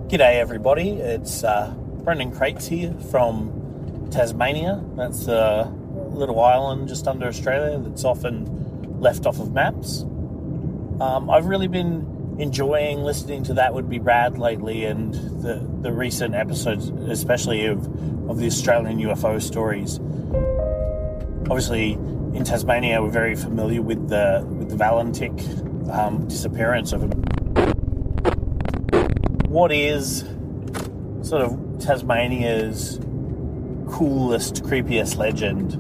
G'day everybody, it's Brendan Crates here from Tasmania. That's a little island just under Australia that's often left off of maps. I've really been enjoying listening to That Would Be Rad lately, and the recent episodes, especially of the Australian UFO stories. Obviously, in Tasmania, we're very familiar with the Valentic disappearance of him. What is sort of Tasmania's coolest, creepiest legend?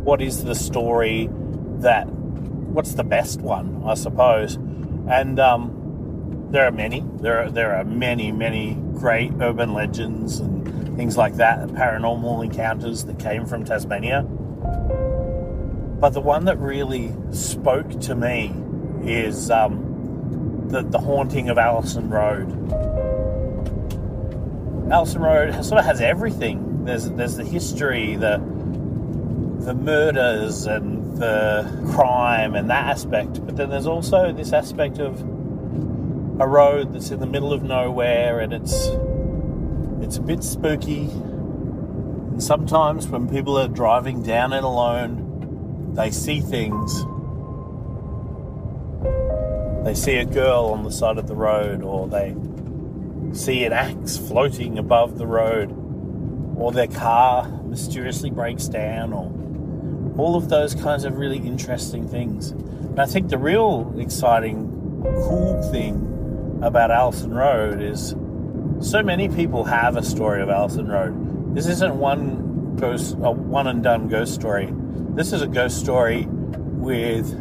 What is the story what's the best one, I suppose? And there are many. There are many great urban legends and things like that, paranormal encounters that came from Tasmania. But the one that really spoke to me is the haunting of Allison Road. Allison Road sort of has everything. There's the history, the murders and the crime and that aspect, but then there's also this aspect of a road that's in the middle of nowhere, and it's a bit spooky. And sometimes when people are driving down it alone, they see things. They see a girl on the side of the road, or they see an axe floating above the road, or their car mysteriously breaks down, or all of those kinds of really interesting things. And I think the real exciting, cool thing about Allison Road is so many people have a story of Allison Road. This isn't one and done ghost story. This is a ghost story with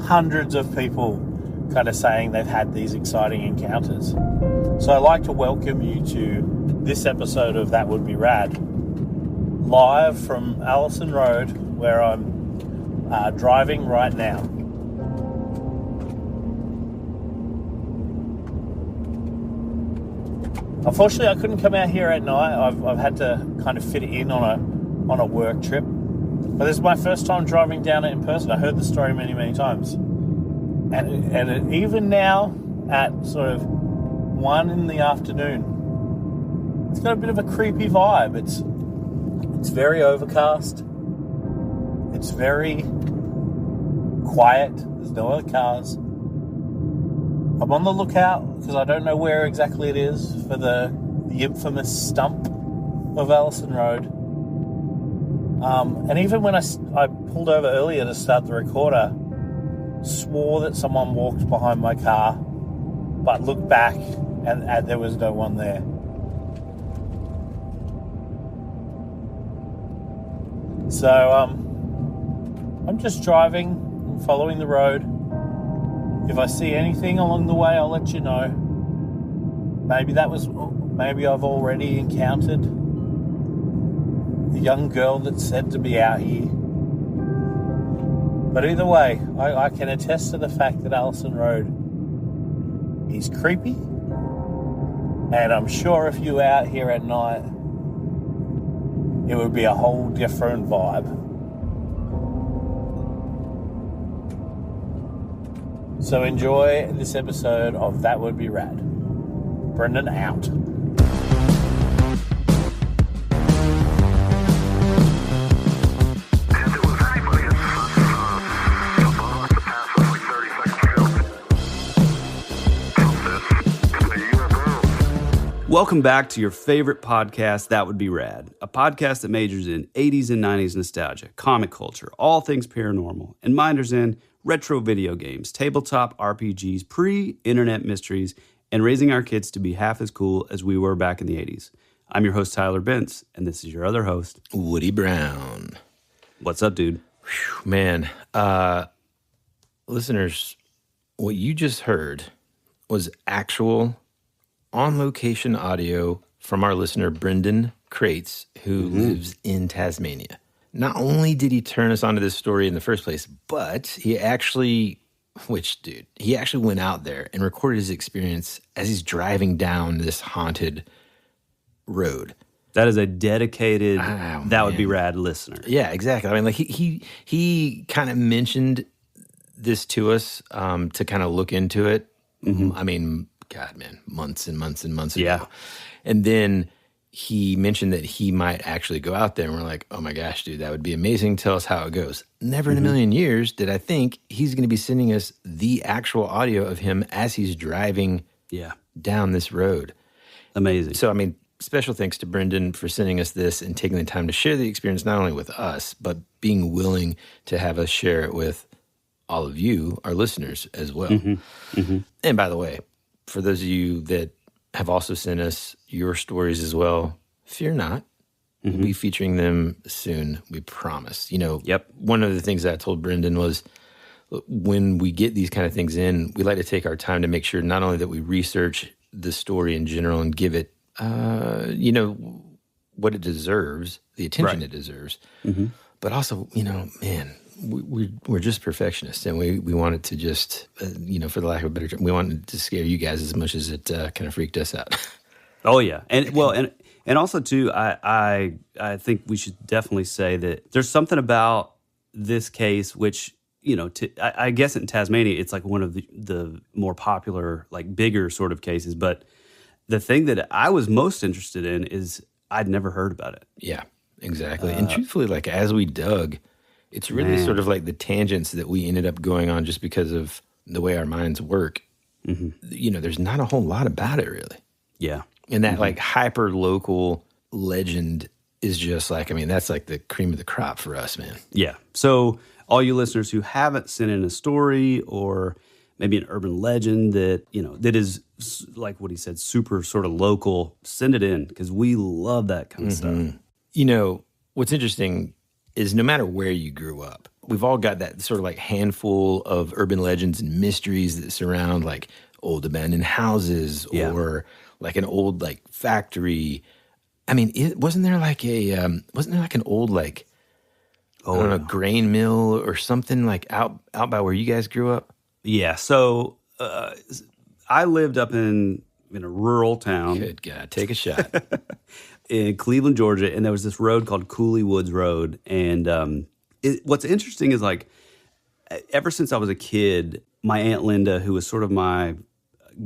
hundreds of people kind of saying they've had these exciting encounters. So I'd like to welcome you to this episode of That Would Be Rad, live from Allison Road, where I'm driving right now. Unfortunately, I couldn't come out here at night. I've had to kind of fit it in on a work trip. But this is my first time driving down it in person. I heard the story many times. And even now, at sort of 1 in the afternoon, it's got a bit of a creepy vibe. It's very overcast. It's very quiet. There's no other cars. I'm on the lookout because I don't know where exactly it is for the infamous stump of Allison Road. And even when I pulled over earlier to start the recorder, swore that someone walked behind my car, but looked back and there was no one there. So I'm just driving and following the road. If I see anything along the way, I'll let you know. Maybe I've already encountered the young girl that's said to be out here. But either way, I can attest to the fact that Allison Road is creepy. And I'm sure if you were out here at night, it would be a whole different vibe. So enjoy this episode of That Would Be Rad. Brendan out. Welcome back to your favorite podcast, That Would Be Rad, a podcast that majors in 80s and 90s nostalgia, comic culture, all things paranormal, and minors in retro video games, tabletop RPGs, pre-internet mysteries, and raising our kids to be half as cool as we were back in the 80s. I'm your host, Tyler Bentz, and this is your other host, Woody Brown. What's up, dude? Whew, man, listeners, what you just heard was actual on-location audio from our listener, Brendan Crates, who lives in Tasmania. Not only did he turn us onto this story in the first place, but he actually went out there and recorded his experience as he's driving down this haunted road. That is a dedicated, That Would Be Rad listener. Yeah, exactly. I mean, like he kind of mentioned this to us to kind of look into it. Mm-hmm. I mean, God, man, months and months and months ago. Yeah. And then he mentioned that he might actually go out there, and we're like, oh my gosh, dude, that would be amazing. Tell us how it goes. Never in a million years did I think he's going to be sending us the actual audio of him as he's driving down this road. Amazing. So, I mean, special thanks to Brendan for sending us this and taking the time to share the experience, not only with us, but being willing to have us share it with all of you, our listeners, as well. And by the way, for those of you that have also sent us your stories as well, fear not. We'll be featuring them soon, we promise. You know, one of the things that I told Brendan was when we get these kind of things in, we like to take our time to make sure not only that we research the story in general and give it, you know, what it deserves, the attention it deserves, but also, you know, man, we're just perfectionists, and we want it to just, you know, for the lack of a better term, we want it to scare you guys as much as it kind of freaked us out. Oh yeah, and well, and also too, I think we should definitely say that there's something about this case which, you know, I guess in Tasmania it's like one of the more popular, like bigger sort of cases. But the thing that I was most interested in is I'd never heard about it. Yeah, exactly. And truthfully, like as we dug, it's really sort of like the tangents that we ended up going on just because of the way our minds work. You know, there's not a whole lot about it really. Yeah. And that like hyper local legend is just like, I mean, that's like the cream of the crop for us, man. Yeah. So all you listeners who haven't sent in a story or maybe an urban legend that, you know, that is like what he said, super sort of local, send it in because we love that kind of stuff. You know, what's interesting is no matter where you grew up, we've all got that sort of like handful of urban legends and mysteries that surround like old abandoned houses or like an old like factory. I mean, wasn't there like an old like, I don't know, grain mill or something like out by where you guys grew up? Yeah. So I lived up in a rural town. Good God, take a shot. In Cleveland, Georgia, and there was this road called Cooley Woods Road. And what's interesting is like ever since I was a kid, my Aunt Linda, who was sort of my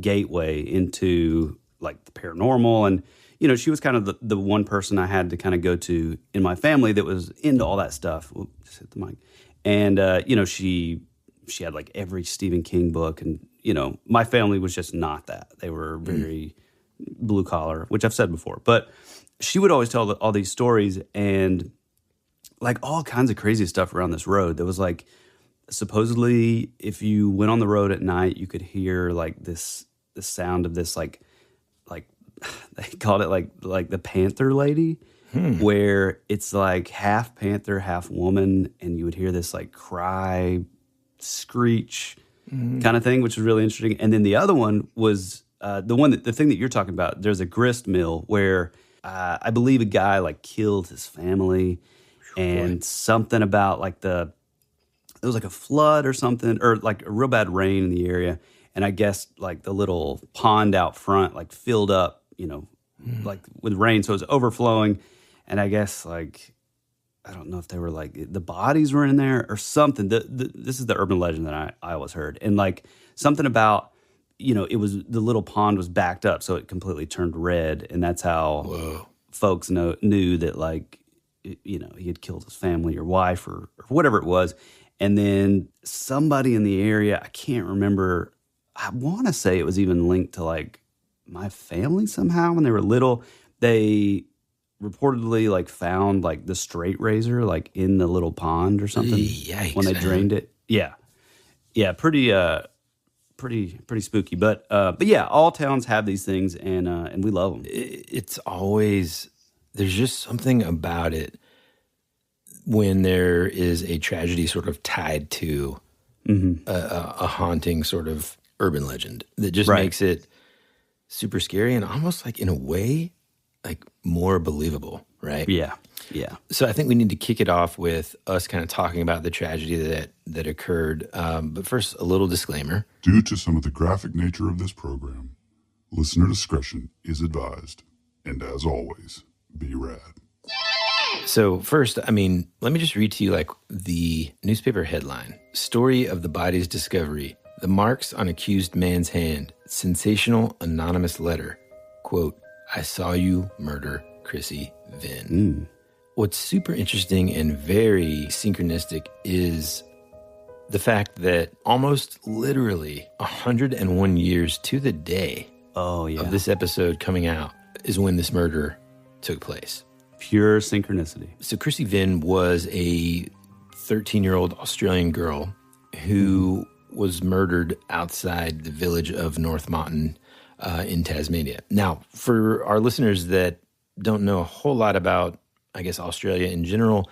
gateway into like the paranormal, and you know, she was kind of the one person I had to kind of go to in my family that was into all that stuff. Whoop, just hit the mic. And you know, she had like every Stephen King book, and you know, my family was just not that. They were very blue collar, which I've said before, but she would always tell all these stories and like all kinds of crazy stuff around this road. There was like supposedly if you went on the road at night, you could hear like the sound of this like they called it like the Panther Lady, where it's like half panther, half woman, and you would hear this like cry, screech kind of thing, which was really interesting. And then the other one was the thing that you're talking about. There's a grist mill where I believe a guy like killed his family, and something about like there was like a flood or something, or like a real bad rain in the area. And I guess like the little pond out front like filled up, you know, like with rain. So it was overflowing. And I guess like, I don't know if they were like, the bodies were in there or something. This is the urban legend that I always heard. And like something about, you know, it was the little pond was backed up, so it completely turned red. And that's how folks knew that like, you know, he had killed his family or wife or whatever it was. And then somebody in the area, I can't remember, I want to say it was even linked to like my family somehow when they were little. They reportedly like found like the straight razor like in the little pond or something. Yikes, when they drained it. Yeah, pretty spooky. But yeah, all towns have these things, and we love them. It's always, there's just something about it when there is a tragedy sort of tied to a haunting sort of urban legend that just makes it super scary and almost like in a way like more believable, right? Yeah. So I think we need to kick it off with us kind of talking about the tragedy that occurred. But first, a little disclaimer. Due to some of the graphic nature of this program, listener discretion is advised. And as always, be rad. So first, I mean, let me just read to you like the newspaper headline. Story of the body's discovery The marks on accused man's hand. Sensational anonymous letter. Quote, I saw you murder Chrissie Venn. What's super interesting and very synchronistic is the fact that almost literally 101 years to the day of this episode coming out is when this murder took place. Pure synchronicity. So Chrissie Venn was a 13-year-old Australian girl who was murdered outside the village of North Motton in Tasmania. Now, for our listeners that don't know a whole lot about, I guess, Australia in general,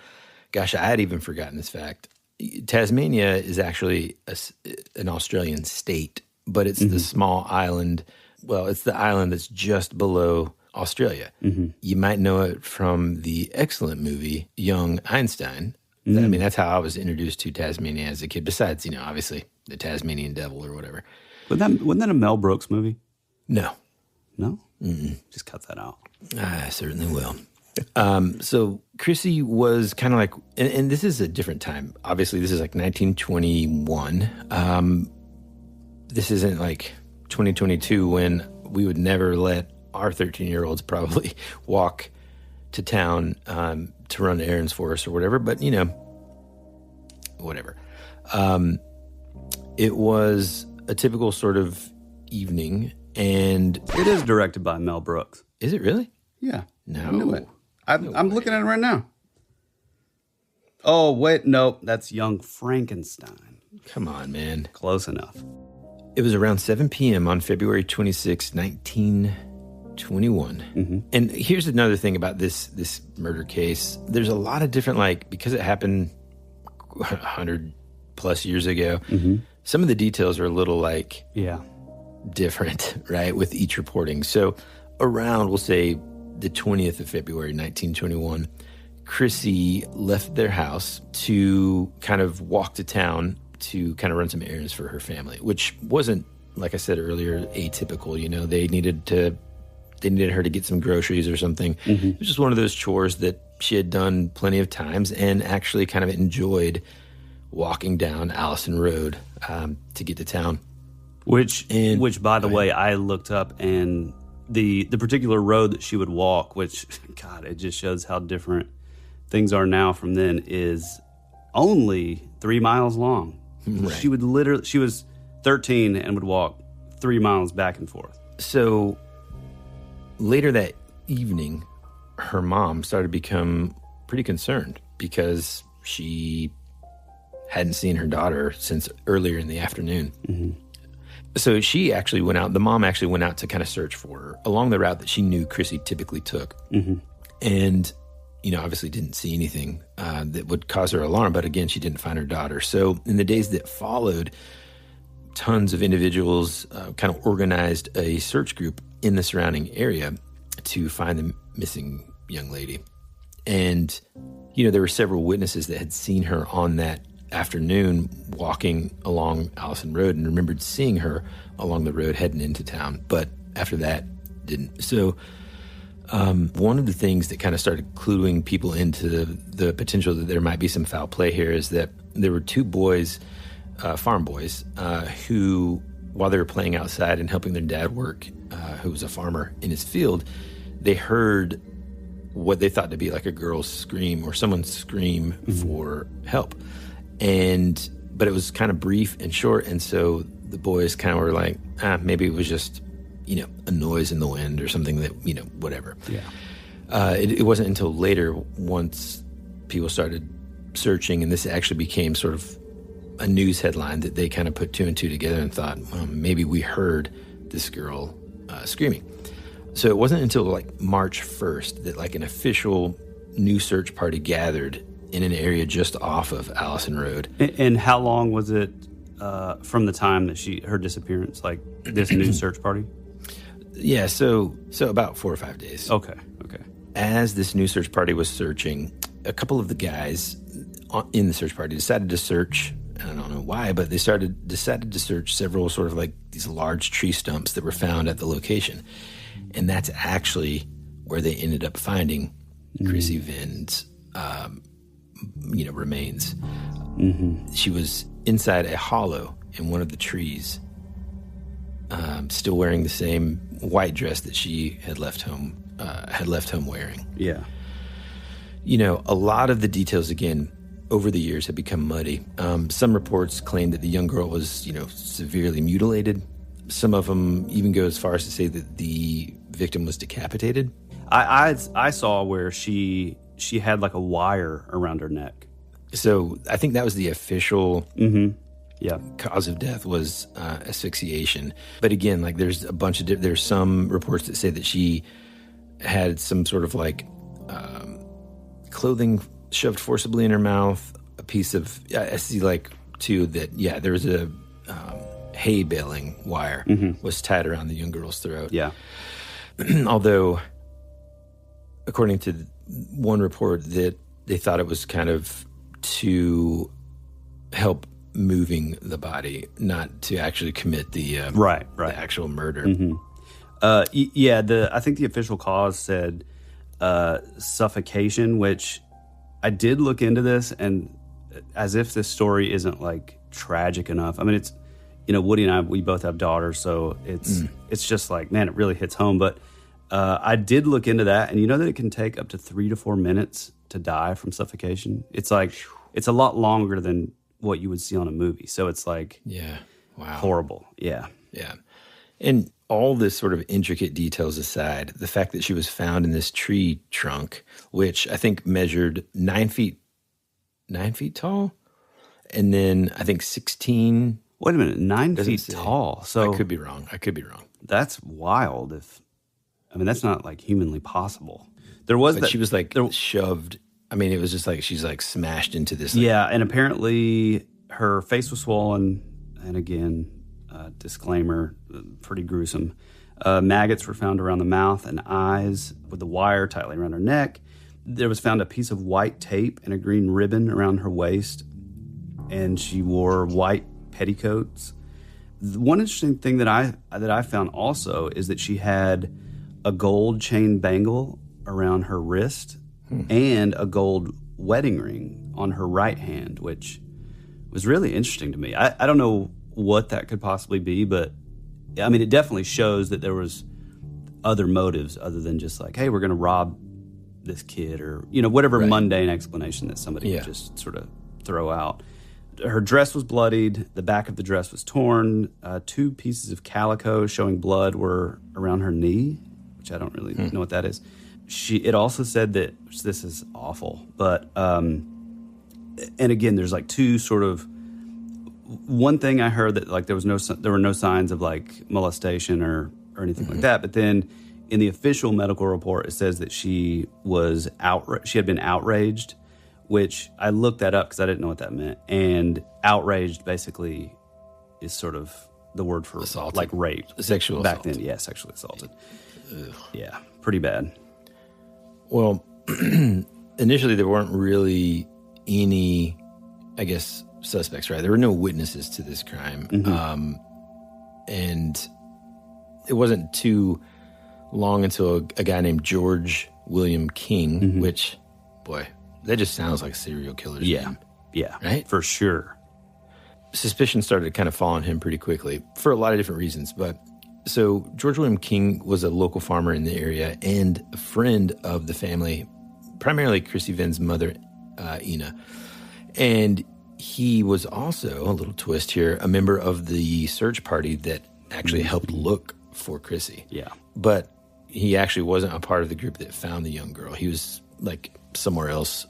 gosh, I had even forgotten this fact. Tasmania is actually an Australian state, but it's the small island. Well, it's the island that's just below Australia. You might know it from the excellent movie Young Einstein. I mean, that's how I was introduced to Tasmania as a kid, besides, obviously the Tasmanian Devil or whatever. Wasn't that a Mel Brooks movie? No. No? Just cut that out. I certainly will. So Chrissie was kind of like, and this is a different time. Obviously, this is like 1921. This isn't like 2022 when we would never let our 13-year-olds probably walk to town to run errands for us or whatever. But, whatever. It was a typical sort of evening, and it is directed by Mel Brooks. Is it really? Yeah. No. I knew it. I'm looking at it right now. Oh, wait. Nope. That's Young Frankenstein. Come on, man. Close enough. It was around 7 p.m. on February 26, 1921. And here's another thing about this murder case. There's a lot of different, because it happened 100 plus years ago, some of the details are a little different, right, with each reporting. So around, we'll say, the 20th of February, 1921, Chrissie left their house to kind of walk to town to kind of run some errands for her family, which wasn't, like I said earlier, atypical. They needed her to get some groceries or something. It was just one of those chores that she had done plenty of times and actually kind of enjoyed walking down Allison Road to get to town. Which, by the way, I looked up, and the particular road that she would walk, which, God, it just shows how different things are now from then, is only 3 miles long. Right. She was 13 and would walk 3 miles back and forth. So later that evening, her mom started to become pretty concerned because she hadn't seen her daughter since earlier in the afternoon. So she actually went out, the mom actually went out to kind of search for her along the route that she knew Chrissie typically took. And, obviously didn't see anything that would cause her alarm. But again, she didn't find her daughter. So in the days that followed, tons of individuals kind of organized a search group in the surrounding area to find the missing young lady. And, there were several witnesses that had seen her on that afternoon walking along Allison Road and remembered seeing her along the road heading into town. But after that, didn't. So one of the things that kind of started cluing people into the potential that there might be some foul play here is that there were two boys, farm boys, who, while they were playing outside and helping their dad work, who was a farmer in his field, they heard what they thought to be like a girl's scream or someone's scream for help. But it was kind of brief and short, and so the boys kind of were like, maybe it was just, a noise in the wind or something that, whatever. Yeah. It wasn't until later, once people started searching, and this actually became sort of a news headline, that they kind of put two and two together and thought, well, maybe we heard this girl screaming. So it wasn't until March 1st that an official new search party gathered in an area just off of Allison Road. And how long was it from the time that her disappearance, this new search party? Yeah, so about 4 or 5 days. Okay. As this new search party was searching, a couple of the guys in the search party decided to search. I don't know why, but they decided to search several sort of these large tree stumps that were found at the location. And that's actually where they ended up finding Chrissie Venn's remains. She was inside a hollow in one of the trees, still wearing the same white dress that she had left home wearing. Yeah. You know, a lot of the details, again, over the years have become muddy. Some reports claim that the young girl was, you know, severely mutilated. Some of them even go as far as to say that the victim was decapitated. I saw where she had like a wire around her neck. So I think that was the official Yeah. cause of death was asphyxiation. But again, like there's a bunch of there's some reports that say that she had some sort of like clothing shoved forcibly in her mouth, a piece of I see like too that there was a hay baling wire was tied around the young girl's throat. Yeah. Although, according to one report, that they thought it was kind of to help moving the body, not to actually commit the the actual murder. I think the official cause said suffocation, which I did look into this, and as if this story isn't like tragic enough. I mean, it's, you know, Woody and I, we both have daughters, so it's just like, man, it really hits home. But I did look into that, and you know that it can take up to 3 to 4 minutes to die from suffocation. It's like, it's a lot longer than what you would see on a movie. So it's like, horrible. Yeah. And all this sort of intricate details aside, the fact that she was found in this tree trunk, which I think measured 9 feet tall, and then I think 16. Wait a minute, 9 feet tall. So I could be wrong. That's wild. That's not like humanly possible. There was she was like shoved. I mean, it was just like she's like smashed into this. And apparently her face was swollen. And again, disclaimer, pretty gruesome. Maggots were found around the mouth and eyes with the wire tightly around her neck. There was found a piece of white tape and a green ribbon around her waist. And she wore white petticoats. One interesting thing that I found also is that she had a gold chain bangle around her wrist and a gold wedding ring on her right hand, which was really interesting to me. I don't know what that could possibly be, but I mean, it definitely shows that there was other motives other than just like, hey, we're going to rob this kid, or, you know, whatever mundane explanation that somebody would just sort of throw out. Her dress was bloodied. The back of the dress was torn. 2 pieces of calico showing blood were around her knee, which I don't really know what that is. It also said that, which this is awful, but, and again, there's like 2 sort of, one thing I heard that like there were no signs of like molestation or anything like that. But then in the official medical report, it says that she had been outraged, which I looked that up because I didn't know what that meant. And outraged basically is sort of the word for assaulted. Like rape. Sexual back assault. then. Yeah, sexually assaulted. Ugh. Yeah, pretty bad. Well, initially there weren't really any, I guess, suspects, right? There were no witnesses to this crime. And it wasn't too long until a guy named George William King, which, boy, that just sounds like a serial killer's name. Yeah, right? For sure. Suspicion started to kind of fall on him pretty quickly for a lot of different reasons. But so George William King was a local farmer in the area and a friend of the family, primarily Chrissie Venn's mother, Ina. And he was also, a little twist here, a member of the search party that actually helped look for Chrissie. Yeah. But he actually wasn't a part of the group that found the young girl. He was like somewhere else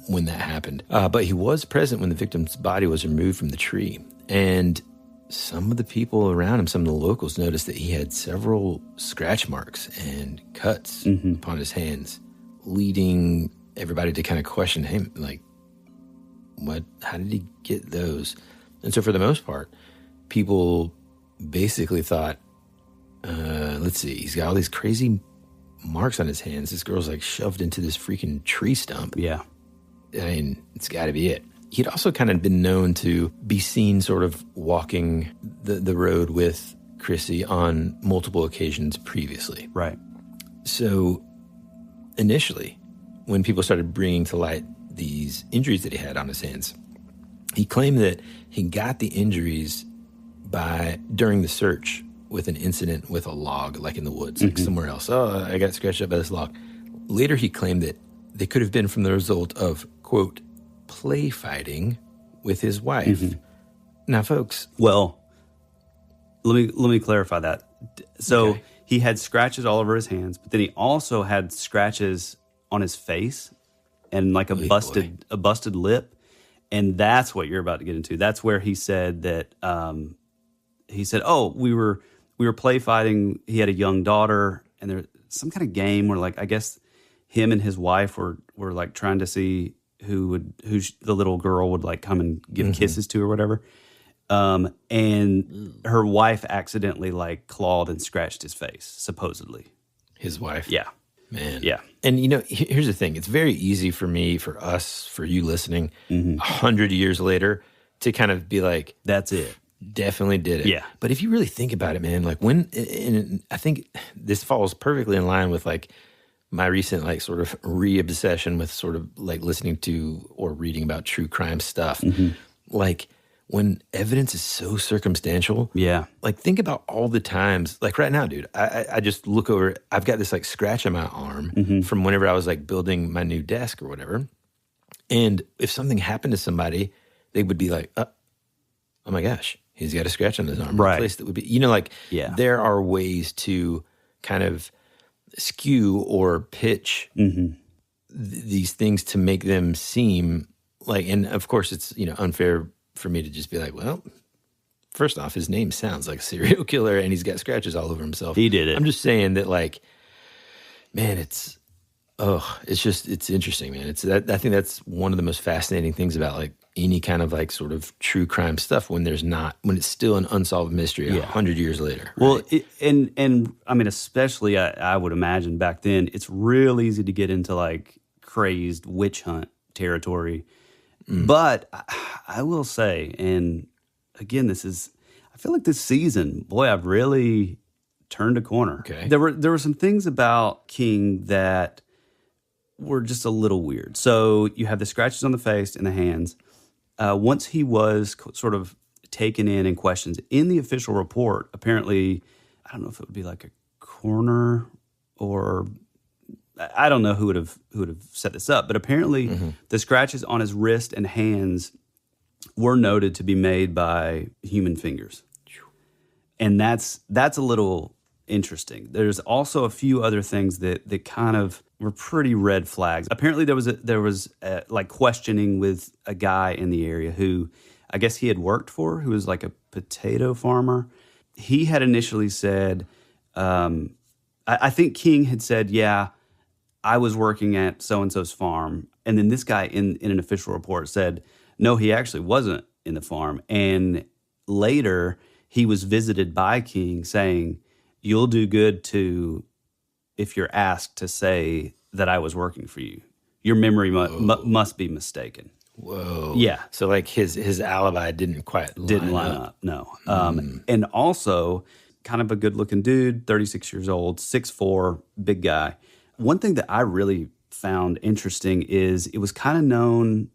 when that happened. But he was present when the victim's body was removed from the tree. And some of the people around him, some of the locals, noticed that he had several scratch marks and cuts upon his hands, leading everybody to kind of question him, like, how did he get those? And so for the most part, people basically thought, let's see, he's got all these crazy marks on his hands. This girl's like shoved into this freaking tree stump. Yeah. I mean, it's got to be it. He'd also kind of been known to be seen sort of walking the road with Chrissie on multiple occasions previously. Right. So initially, when people started bringing to light these injuries that he had on his hands, he claimed that he got the injuries during the search with an incident with a log, like in the woods, like somewhere else. Oh, I got scratched up by this log. Later, he claimed that they could have been from the result of, quote, play fighting with his wife. Now, folks. Well, let me clarify that. So he had scratches all over his hands, but then he also had scratches on his face and like a busted lip. And that's what you're about to get into. That's where he said that he said, "Oh, we were play fighting. He had a young daughter, and there's some kind of game where, like, I guess him and his wife were like trying to see who the little girl would like come and give kisses to or whatever." And her wife accidentally like clawed and scratched his face, supposedly. His wife? Yeah. Man. Yeah. And, you know, here's the thing. It's very easy for me, for us, for you listening, 100 years later to kind of be like, that's it. Definitely did it. Yeah. But if you really think about it, man, like and I think this falls perfectly in line with like my recent like sort of re-obsession with sort of like listening to or reading about true crime stuff. Like when evidence is so circumstantial, like think about all the times, like right now, dude, I just look over, I've got this like scratch on my arm from whenever I was like building my new desk or whatever. And if something happened to somebody, they would be like, oh my gosh, he's got a scratch on his arm. Right. A place that would be, you know, like there are ways to kind of skew or pitch these things to make them seem like, and of course it's, you know, unfair for me to just be like, well, first off, his name sounds like a serial killer and he's got scratches all over himself. He did it. I'm just saying that, like, man, it's interesting, man. I think that's one of the most fascinating things about like any kind of like sort of true crime stuff when it's still an unsolved mystery 100 years later. Right? Well, and I mean, especially I would imagine back then, it's real easy to get into like crazed witch hunt territory. But I will say, and again, I feel like this season, boy, I've really turned a corner. Okay. There were some things about King that were just a little weird. So you have the scratches on the face and the hands. Once he was sort of taken in and questioned in the official report, apparently, I don't know if it would be like a coroner or I don't know who would have set this up, but apparently the scratches on his wrist and hands were noted to be made by human fingers. And that's a little interesting. There's also a few other things that kind of were pretty red flags. Apparently there was like questioning with a guy in the area who I guess he had worked for, who was like a potato farmer. He had initially said, I think King had said, yeah, I was working at so-and-so's farm. And then this guy in an official report said, no, he actually wasn't in the farm. And later he was visited by King saying, you'll do good if you're asked to say that I was working for you. Your memory must be mistaken. Whoa. Yeah. So like his alibi didn't quite line up. No. And also kind of a good looking dude, 36 years old, 6'4", big guy. One thing that I really found interesting is it was kind of known,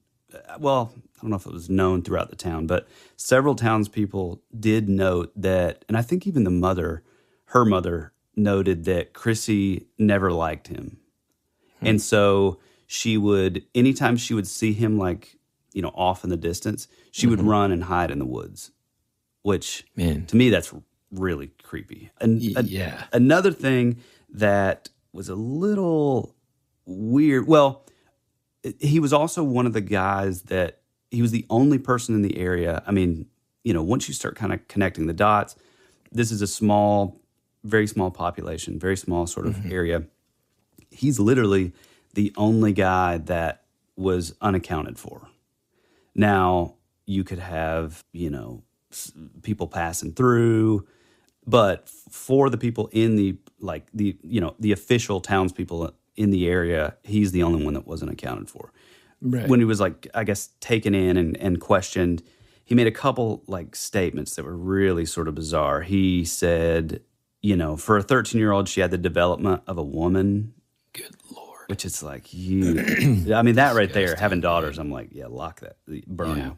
well, I don't know if it was known throughout the town, but several townspeople did note that, and I think even her mother noted that Chrissie never liked him. And so anytime she would see him like, you know, off in the distance, she would run and hide in the woods, which to me, that's really creepy. Another thing that was a little weird. Well, he was also one of the guys that he was the only person in the area. I mean, you know, once you start kind of connecting the dots, this is a very small population, very small sort of area. He's literally the only guy that was unaccounted for. Now, you could have, you know, people passing through, but for the people in the official townspeople in the area, he's the only one that wasn't accounted for. Right. When he was like, I guess, taken in and questioned, he made a couple like statements that were really sort of bizarre. He said, you know, for a 13-year-old, she had the development of a woman. Good Lord. Which is like, I mean, that right there, having daughters, I'm like, yeah, lock that, burn Yeah. them.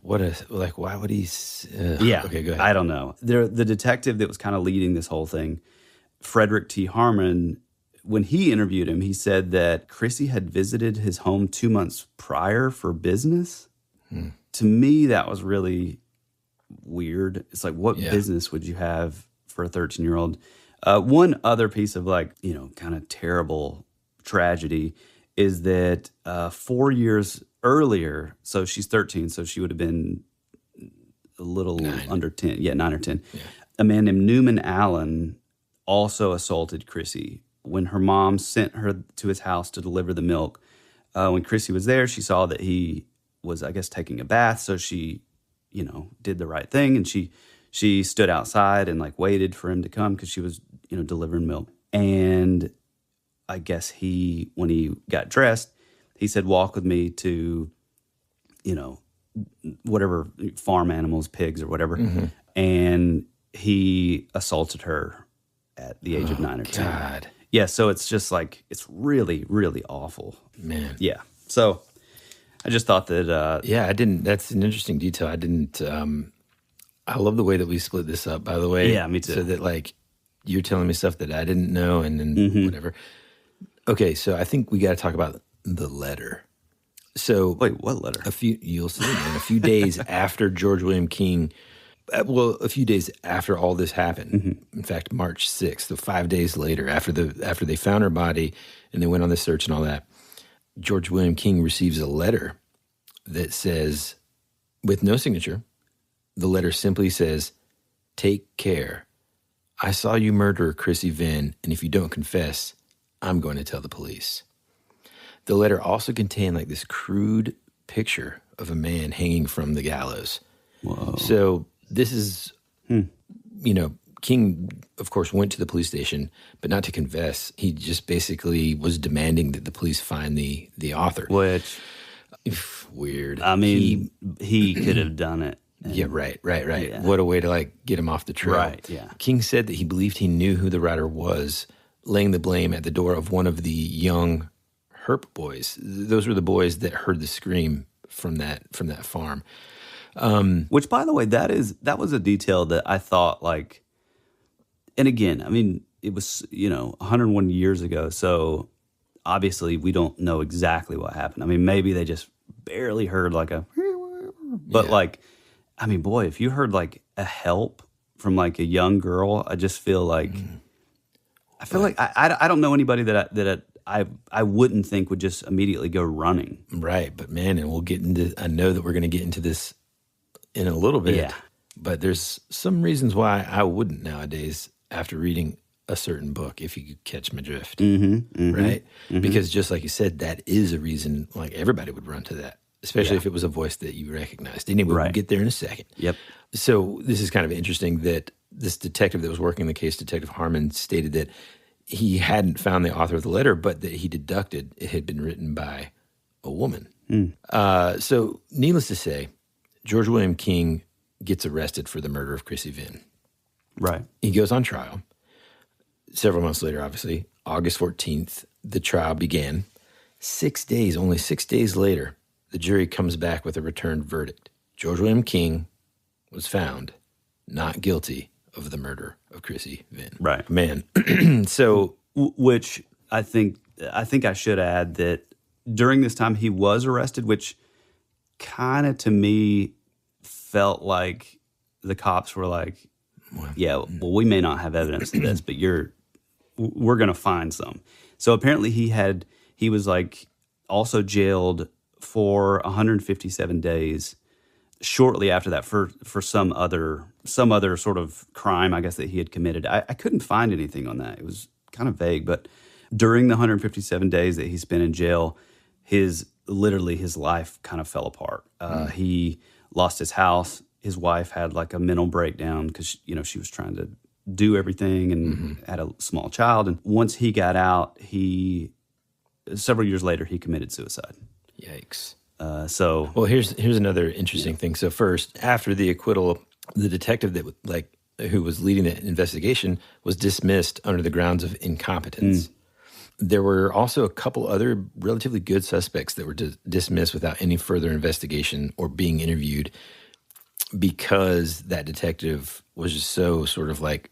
Why would he? Yeah. Okay, go ahead. I don't know. The detective that was kind of leading this whole thing, Frederick T. Harmon, when he interviewed him, he said that Chrissie had visited his home 2 months prior for business. To me, that was really weird. It's like, what business would you have for a 13-year-old? One other piece of kind of terrible tragedy is that 4 years earlier, so she's 13, so she would have been a little under 10. Yeah, 9 or 10. Yeah. A man named Newman Allen also assaulted Chrissie. When her mom sent her to his house to deliver the milk, when Chrissie was there, she saw that he was, I guess, taking a bath. So she, did the right thing. And she stood outside and waited for him to come because she was, delivering milk. And I guess when he got dressed, he said, walk with me to, whatever farm animals, pigs or whatever. Mm-hmm. And he assaulted her at the age of 9 or 10. God. Yeah, so it's just it's really, really awful. Man. Yeah. So I just thought that... that's an interesting detail. I love the way that we split this up, by the way. Yeah, me too. So that you're telling me stuff that I didn't know and then whatever. Okay, so I think we got to talk about the letter. So... Wait, what letter? You'll see, man. A few days after George William King... a few days after all this happened, in fact, March 6th, so 5 days later, after they found her body and they went on the search and all that, George William King receives a letter that says, with no signature, the letter simply says, "Take care. I saw you murder Chrissie Venn, and if you don't confess, I'm going to tell the police." The letter also contained this crude picture of a man hanging from the gallows. Whoa. So... this is, King, of course, went to the police station, but not to confess. He just basically was demanding that the police find the author. Which, weird. I mean, he could have done it. Yeah, right. Yeah. What a way to get him off the trail. Right, yeah. King said that he believed he knew who the writer was, laying the blame at the door of one of the young herp boys. Those were the boys that heard the scream from that farm. Which, by the way, that was a detail that I thought and again, I mean, it was 101 years ago, so obviously we don't know exactly what happened. I mean, maybe they just barely heard but I mean, boy, if you heard a help from a young girl, I just feel I feel I don't know anybody that I wouldn't think would just immediately go running. Right, but man, and we'll get into. I know that we're going to get into this in a little bit. Yeah. But there's some reasons why I wouldn't nowadays after reading a certain book, if you could catch my drift. Right? Mm-hmm. Because just like you said, that is a reason everybody would run to that, especially if it was a voice that you recognized. Anyway, we'll get there in a second. Yep. So this is kind of interesting that this detective that was working the case, Detective Harmon, stated that he hadn't found the author of the letter, but that he deducted it had been written by a woman. So needless to say, George William King gets arrested for the murder of Chrissie Venn. Right. He goes on trial. Several months later, obviously, August 14th, the trial began. Only 6 days later, the jury comes back with a returned verdict. George William King was found not guilty of the murder of Chrissie Venn. Right. Man. So, which I think I should add that during this time he was arrested, which kind of to me felt like the cops were we may not have evidence of this, but we're going to find some. So apparently he was also jailed for 157 days shortly after that for some other sort of crime, I guess, that he had committed. I couldn't find anything on that. It was kind of vague, but during the 157 days that he spent in jail, his life kind of fell apart. He lost his house. His wife had a mental breakdown because she was trying to do everything and had a small child. And once he got out, several years later he committed suicide. Yikes. Well, here's another interesting thing. So first, after the acquittal, the detective that who was leading the investigation was dismissed under the grounds of incompetence. There were also a couple other relatively good suspects that were dismissed without any further investigation or being interviewed because that detective was just so sort of like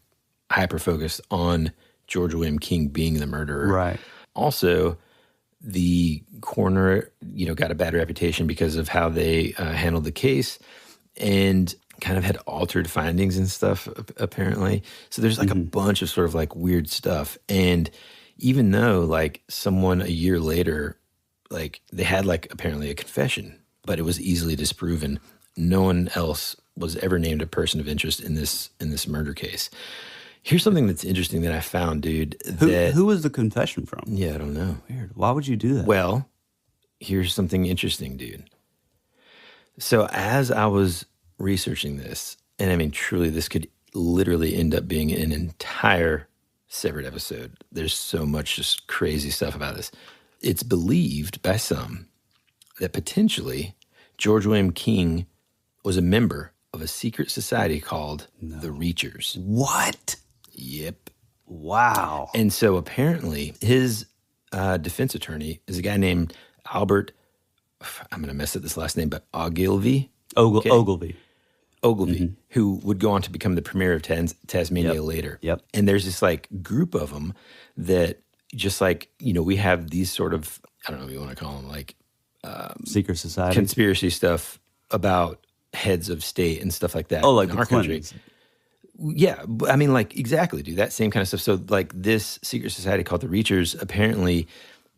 hyper-focused on George William King being the murderer. Right. Also, the coroner, got a bad reputation because of how they handled the case and kind of had altered findings and stuff, apparently. So there's like a bunch of sort of like weird stuff. And even though like someone a year later, like they had like apparently a confession, but it was easily disproven, no one else was ever named a person of interest in this murder case. Here's something that's interesting that I found, dude. Who was the confession from? Yeah, I don't know. Weird. Why would you do that? Well, here's something interesting, dude. So as I was researching this, and I mean, truly, this could literally end up being an entire separate episode. There's so much just crazy stuff about this. It's believed by some that potentially George William King was a member of a secret society called the Reachers. What? Yep. Wow. And so apparently his defense attorney is a guy named Albert, I'm going to mess up this last name, but Ogilvy. Ogilvy. Ogilvy, who would go on to become the premier of Tasmania later. Yep. And there's this like group of them that just like, we have these sort of, I don't know what you want to call them, like secret society. Conspiracy stuff about heads of state and stuff like that. Oh, like in the our country. Clintons. Yeah, I mean, like, exactly, dude, that same kind of stuff. So, like, this secret society called the Reachers, apparently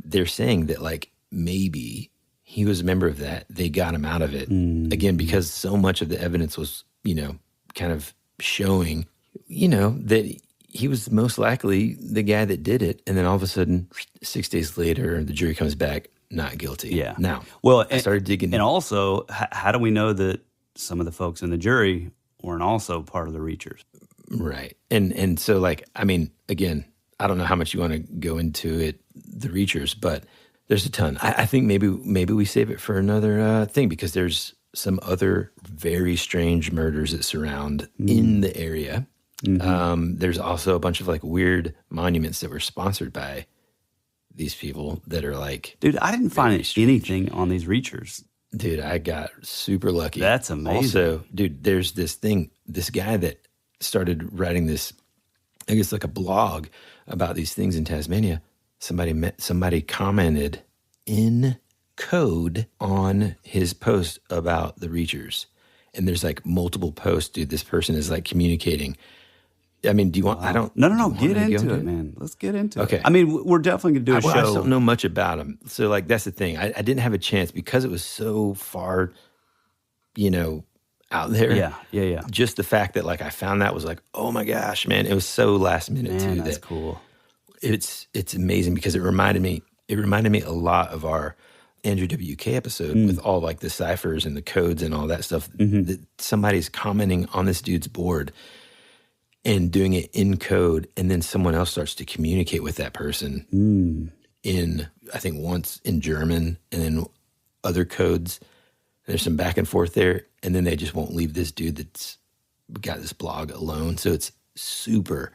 they're saying that, like, maybe he was a member of that. They got him out of it. Again, because so much of the evidence was, kind of showing, that he was most likely the guy that did it. And then all of a sudden, 6 days later, the jury comes back, not guilty. Yeah. Now, well, I started digging. And also, how do we know that some of the folks in the jury weren't also part of the Reachers? Right. And so, like, I mean, again, I don't know how much you want to go into it, the Reachers, but there's a ton. I think maybe we save it for another thing, because there's some other very strange murders that surround in the area. There's also a bunch of like weird monuments that were sponsored by these people that are like, dude, I didn't find anything on these Reachers. Dude, I got super lucky. That's amazing. Also, dude, there's this guy that started writing this, I guess like a blog about these things in Tasmania. Somebody commented in code on his post about the Reachers. And there's like multiple posts, dude. This person is like communicating. I mean, do you want, I don't. No. Get into it, man. Let's get into it. Okay. I mean, we're definitely going to do a show. I just don't know much about him. So like, that's the thing. I didn't have a chance because it was so far, out there. Yeah. Just the fact that like I found that was like, oh my gosh, man. It was so last minute too. That's cool. It's amazing because it reminded me a lot of our Andrew WK episode with all like the ciphers and the codes and all that stuff. That somebody's commenting on this dude's board and doing it in code, and then someone else starts to communicate with that person in, I think once in German and then other codes. There's some back and forth there, and then they just won't leave this dude that's got this blog alone. So it's super,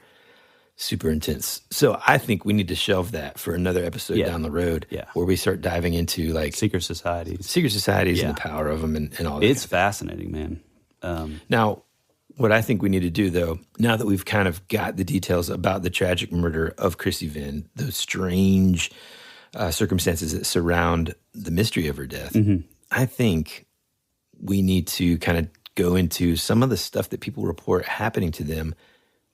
super intense. So I think we need to shelve that for another episode down the road where we start diving into like secret societies and the power of them and all that. It's fascinating, man. Now, what I think we need to do, though, now that we've kind of got the details about the tragic murder of Chrissie Venn, those strange circumstances that surround the mystery of her death, I think we need to kind of go into some of the stuff that people report happening to them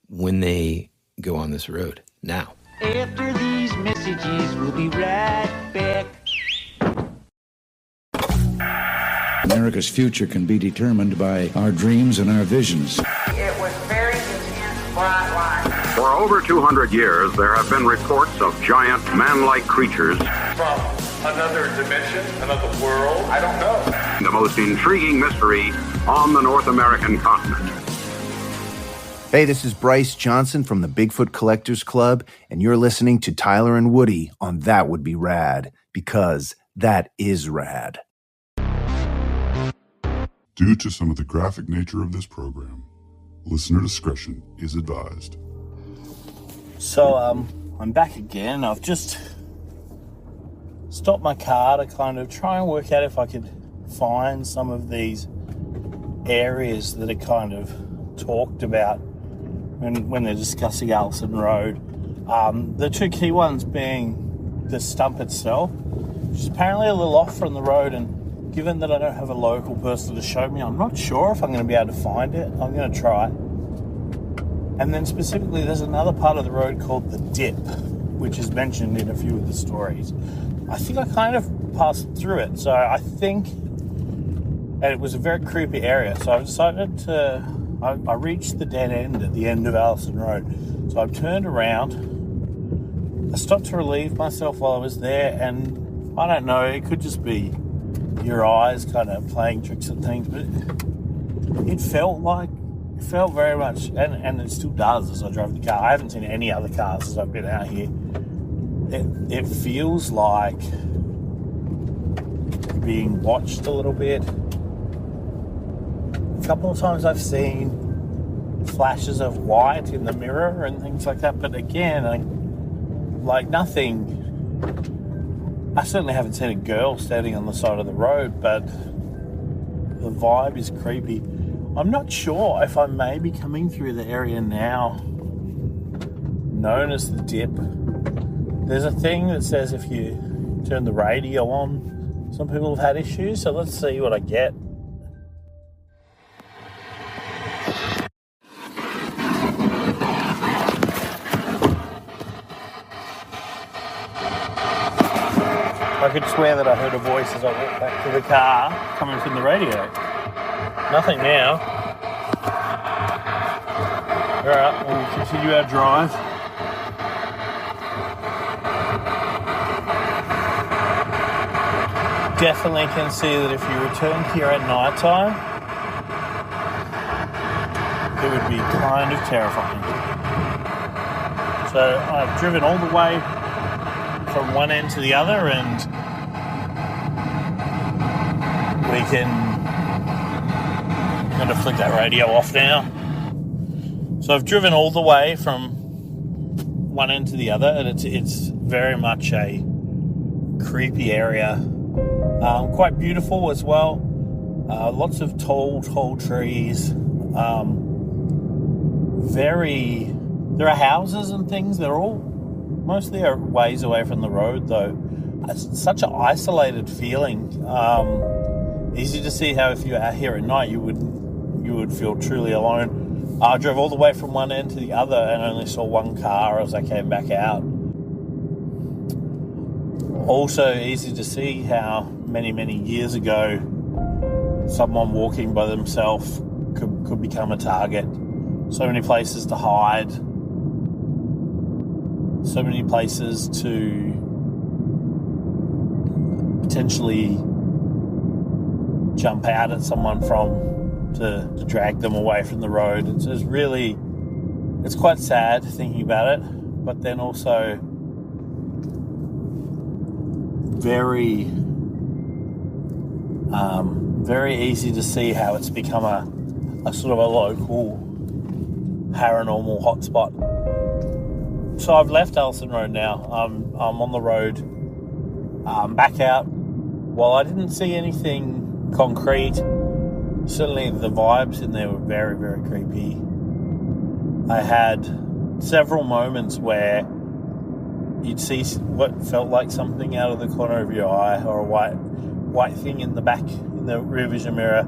when they go on this road. Now, after these messages, we'll be right back. America's future can be determined by our dreams and our visions. It was very intense, bright light. For over 200 years, there have been reports of giant man-like creatures. From another dimension, another world, I don't know. The most intriguing mystery on the North American continent. Hey, this is Bryce Johnson from the Bigfoot Collectors Club, and you're listening to Tyler and Woody on That Would Be Rad, because that is rad. Due to some of the graphic nature of this program, listener discretion is advised. So, I'm back again. I've just stopped my car to kind of try and work out if I could find some of these areas that are kind of talked about when they're discussing Allison Road. The two key ones being the stump itself, which is apparently a little off from the road, and given that I don't have a local person to show me, I'm not sure if I'm going to be able to find it. I'm going to try. And then specifically, there's another part of the road called the Dip, which is mentioned in a few of the stories. I think I kind of passed through it, so I think, and it was a very creepy area, so I decided to, I reached the dead end at the end of Allison Road, so I turned around, I stopped to relieve myself while I was there, and I don't know, it could just be your eyes kind of playing tricks and things, but it felt very much, and it still does as I drove the car. I haven't seen any other cars as I've been out here. It feels like being watched a little bit. A couple of times I've seen flashes of white in the mirror and things like that, but again, like nothing. I certainly haven't seen a girl standing on the side of the road, but the vibe is creepy. I'm not sure if I may be coming through the area now known as the Dip. There's a thing that says if you turn the radio on, some people have had issues, so let's see what I get. I could swear that I heard a voice as I walked back to the car coming from the radio. Nothing now. Alright, we'll continue our drive. Definitely can see that if you return here at night time, it would be kind of terrifying. So I've driven all the way from one end to the other, and we can I'm going to flick that radio off now. So I've driven all the way from one end to the other, and it's very much a creepy area. Quite beautiful as well. Lots of tall trees. There are houses and things. They're all mostly are ways away from the road, though. It's such an isolated feeling. Easy to see how if you're out here at night, you would feel truly alone. I drove all the way from one end to the other and only saw one car as I came back out. Also easy to see how many years ago someone walking by themselves could become a target. So many places to hide. So many places to potentially jump out at someone from to drag them away from the road. It's quite sad thinking about it, but then also very easy to see how it's become a sort of a local paranormal hotspot. So I've left Allison Road now. I'm on the road back out. While I didn't see anything concrete, certainly the vibes in there were very, very creepy. I had several moments where you'd see what felt like something out of the corner of your eye, or a white thing in the back, in the rear vision mirror.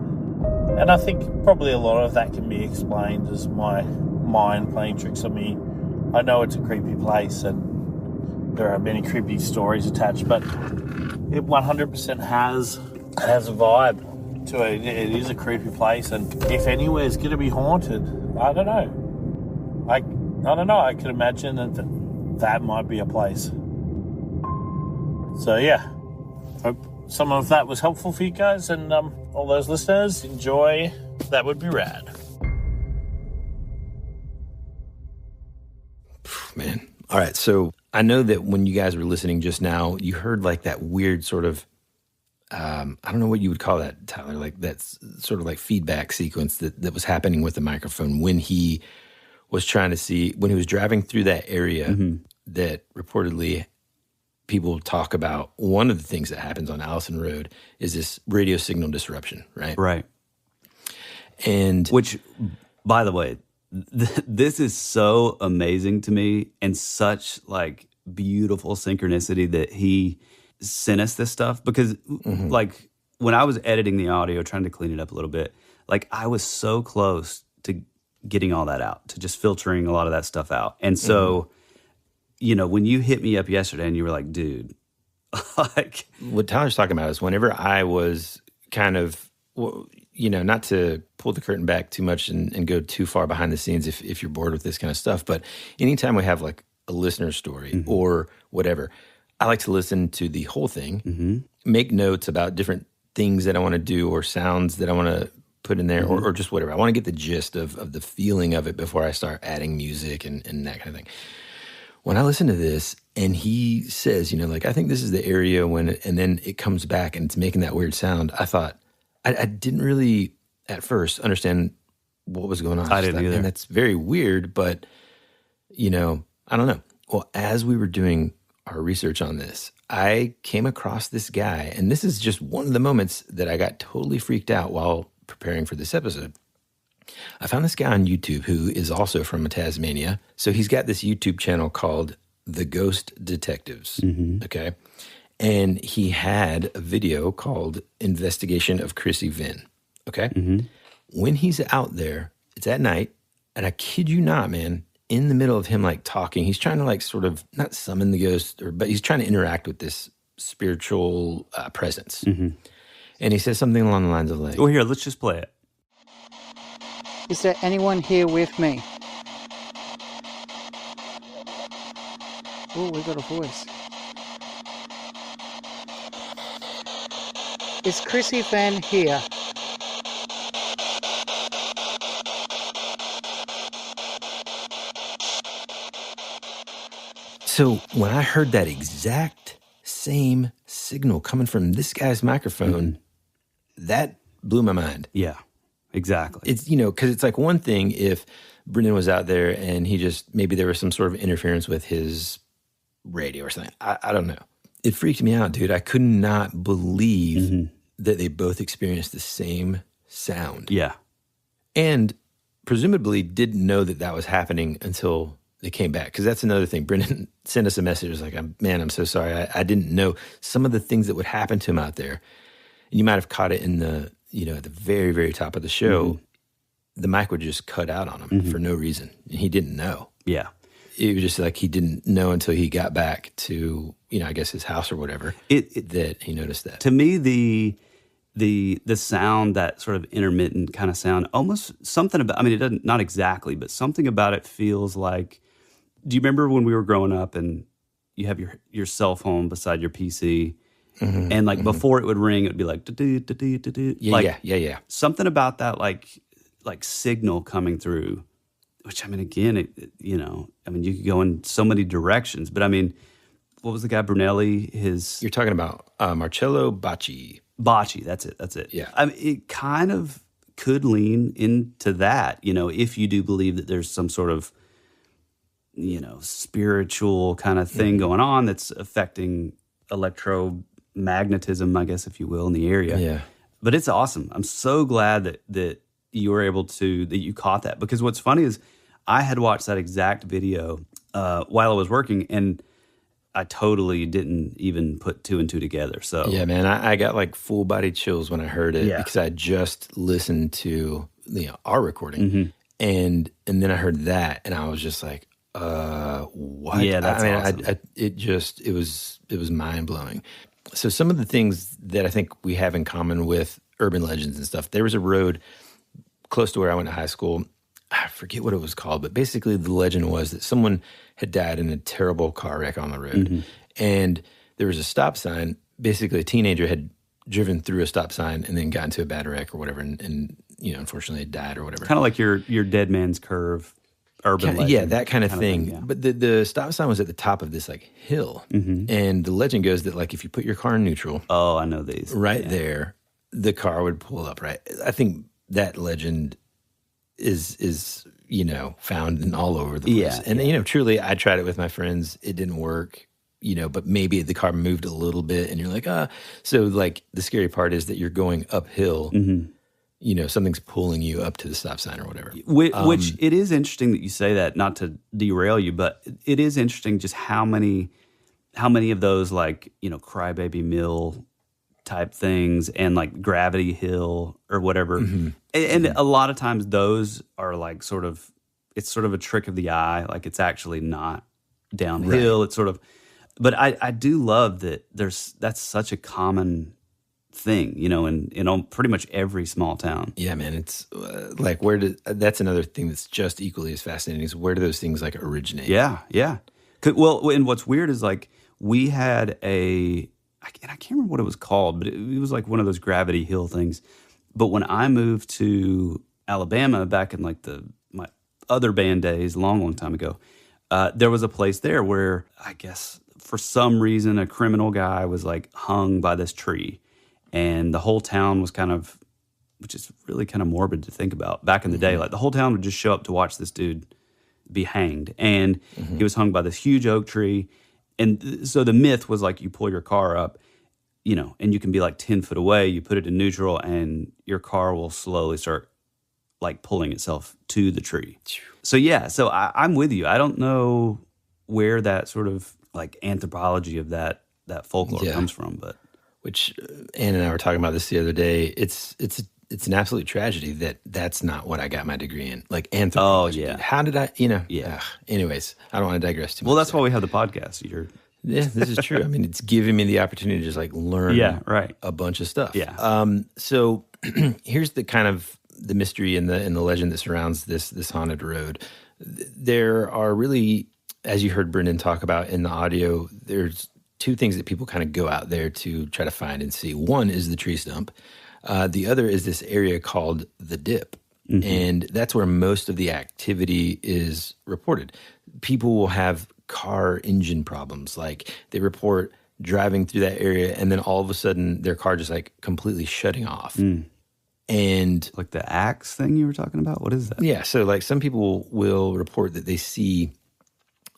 And I think probably a lot of that can be explained as my mind playing tricks on me. I know it's a creepy place and there are many creepy stories attached, but it 100% has a vibe to it. It is a creepy place, and if anywhere is going to be haunted, I don't know. I I could imagine that might be a place. So yeah, hope some of that was helpful for you guys, and all those listeners, enjoy That Would Be Rad. Man. All right. So I know that when you guys were listening just now, you heard like that weird sort of, I don't know what you would call that, Tyler, like that's sort of like feedback sequence that was happening with the microphone when he was trying to see, when he was driving through that area that reportedly people talk about one of the things that happens on Allison Road is this radio signal disruption, right? Right. And which, by the way, this is so amazing to me and such like beautiful synchronicity that he sent us this stuff because like when I was editing the audio, trying to clean it up a little bit, like I was so close to getting all that out, to just filtering a lot of that stuff out. And so, you know, when you hit me up yesterday and you were like, dude, like what Tyler's talking about is whenever I was kind of, you know, not to pull the curtain back too much and go too far behind the scenes if you're bored with this kind of stuff, but anytime we have like a listener story or whatever, I like to listen to the whole thing, make notes about different things that I want to do or sounds that I want to put in there or just whatever. I want to get the gist of the feeling of it before I start adding music and that kind of thing. When I listen to this and he says, you know, like, I think this is the area when, and then it comes back and it's making that weird sound, I thought, I didn't really at first understand what was going on. I didn't either. And that's very weird, but, you know, I don't know. Well, as we were doing our research on this, I came across this guy, and this is just one of the moments that I got totally freaked out while preparing for this episode. I found this guy on YouTube who is also from Tasmania. So he's got this YouTube channel called The Ghost Detectives, okay? And he had a video called Investigation of Chrissie Venn, okay? When he's out there, it's at night, and I kid you not, man, in the middle of him like talking, he's trying to like sort of not summon the ghost, but he's trying to interact with this spiritual presence. And he says something along the lines of like, well, here, let's just play it. Is there anyone here with me? Oh, we got a voice. Is Chrissie Venn here? So when I heard that exact same signal coming from this guy's microphone, that blew my mind. Yeah, exactly. It's, you know, because it's like one thing if Brendan was out there and he just, maybe there was some sort of interference with his radio or something. I don't know. It freaked me out, dude. I could not believe that they both experienced the same sound. Yeah. And presumably didn't know that that was happening until they came back. Because that's another thing. Brendan sent us a message. It was like, man, I'm so sorry. I didn't know some of the things that would happen to him out there. And you might have caught it in the, you know, at the very, very top of the show. The mic would just cut out on him for no reason. And he didn't know. Yeah. It was just like he didn't know until he got back to, you know, I guess his house or whatever, that he noticed that. To me, the sound, that sort of intermittent kind of sound, almost something about, I mean, it doesn't, not exactly, but something about it feels like, do you remember when we were growing up and you have your cell phone beside your PC and like before it would ring, it would be like, yeah. Something about that, like signal coming through, which, I mean, again, you know, I mean, you could go in so many directions, but I mean, what was the guy, Brunelli? You're talking about Marcello Bacci. Bocce, that's it. Yeah. I mean, it kind of could lean into that, you know, if you do believe that there's some sort of, you know, spiritual kind of thing going on that's affecting electromagnetism, I guess, if you will, in the area. Yeah. But it's awesome. I'm so glad that you were able to, that you caught that. Because what's funny is I had watched that exact video while I was working, and I totally didn't even put two and two together. So yeah, man, I got like full body chills when I heard it because I just listened to, you know, our recording, and then I heard that, and I was just like, what? Yeah, that's awesome. It was mind blowing. So some of the things that I think we have in common with urban legends and stuff. There was a road close to where I went to high school. I forget what it was called, but basically the legend was that someone had died in a terrible car wreck on the road. And there was a stop sign. Basically, a teenager had driven through a stop sign and then got into a bad wreck or whatever, and you know, unfortunately died or whatever. Kind of like your Dead Man's Curve urban legend. Yeah, that kind of thing. Yeah. But the stop sign was at the top of this like hill. And the legend goes that like if you put your car in neutral. Oh, I know these. Right there, the car would pull up, right? I think that legend is you know, found in all over the place. And you know, truly, I tried it with my friends. It didn't work. but maybe the car moved a little bit and you're like, So like the scary part is that you're going uphill, something's pulling you up to the stop sign or whatever. Which it is interesting that you say that, not to derail you, but it is interesting just how many of those like, Crybaby Mill type things and like Gravity Hill or whatever. And a lot of times those are like it's sort of a trick of the eye. Like it's actually not downhill. Right. It's sort of, but I do love that that's such a common thing, in on pretty much every small town. Yeah, man. It's like that's another thing that's just equally as fascinating is where do those things like originate? Yeah. Well, and what's weird is like we had I can't remember what it was called, but it was like one of those Gravity Hill things. But when I moved to Alabama back in like my other band days, long time ago, there was a place there where I guess for some reason a criminal guy was like hung by this tree, and the whole town was which is really kind of morbid to think about. Back in the day, like the whole town would just show up to watch this dude be hanged, and he was hung by this huge oak tree. And so the myth was like you pull your car up, and you can be like 10 foot away, you put it in neutral, and your car will slowly start like pulling itself to the tree. So yeah, I'm with you. I don't know where that sort of like anthropology of that folklore comes from, but which Ann and I were talking about this the other day. It's an absolute tragedy that's not what I got my degree in, like anthropology. Oh yeah. How did I? Yeah. Anyways, I don't want to digress too much. Well, that's why we have the podcast. Yeah, this is true. I mean, it's giving me the opportunity to just like learn a bunch of stuff. Yeah. So here's the kind of the mystery and the legend that surrounds this haunted road. There are really, as you heard Brendan talk about in the audio, there's two things that people kind of go out there to try to find and see. One is the tree stump. The other is this area called the Dip. And that's where most of the activity is reported. People will have car engine problems. Like they report driving through that area and then all of a sudden their car just like completely shutting off. And like the axe thing you were talking about? What is that? Yeah. So like some people will report that they see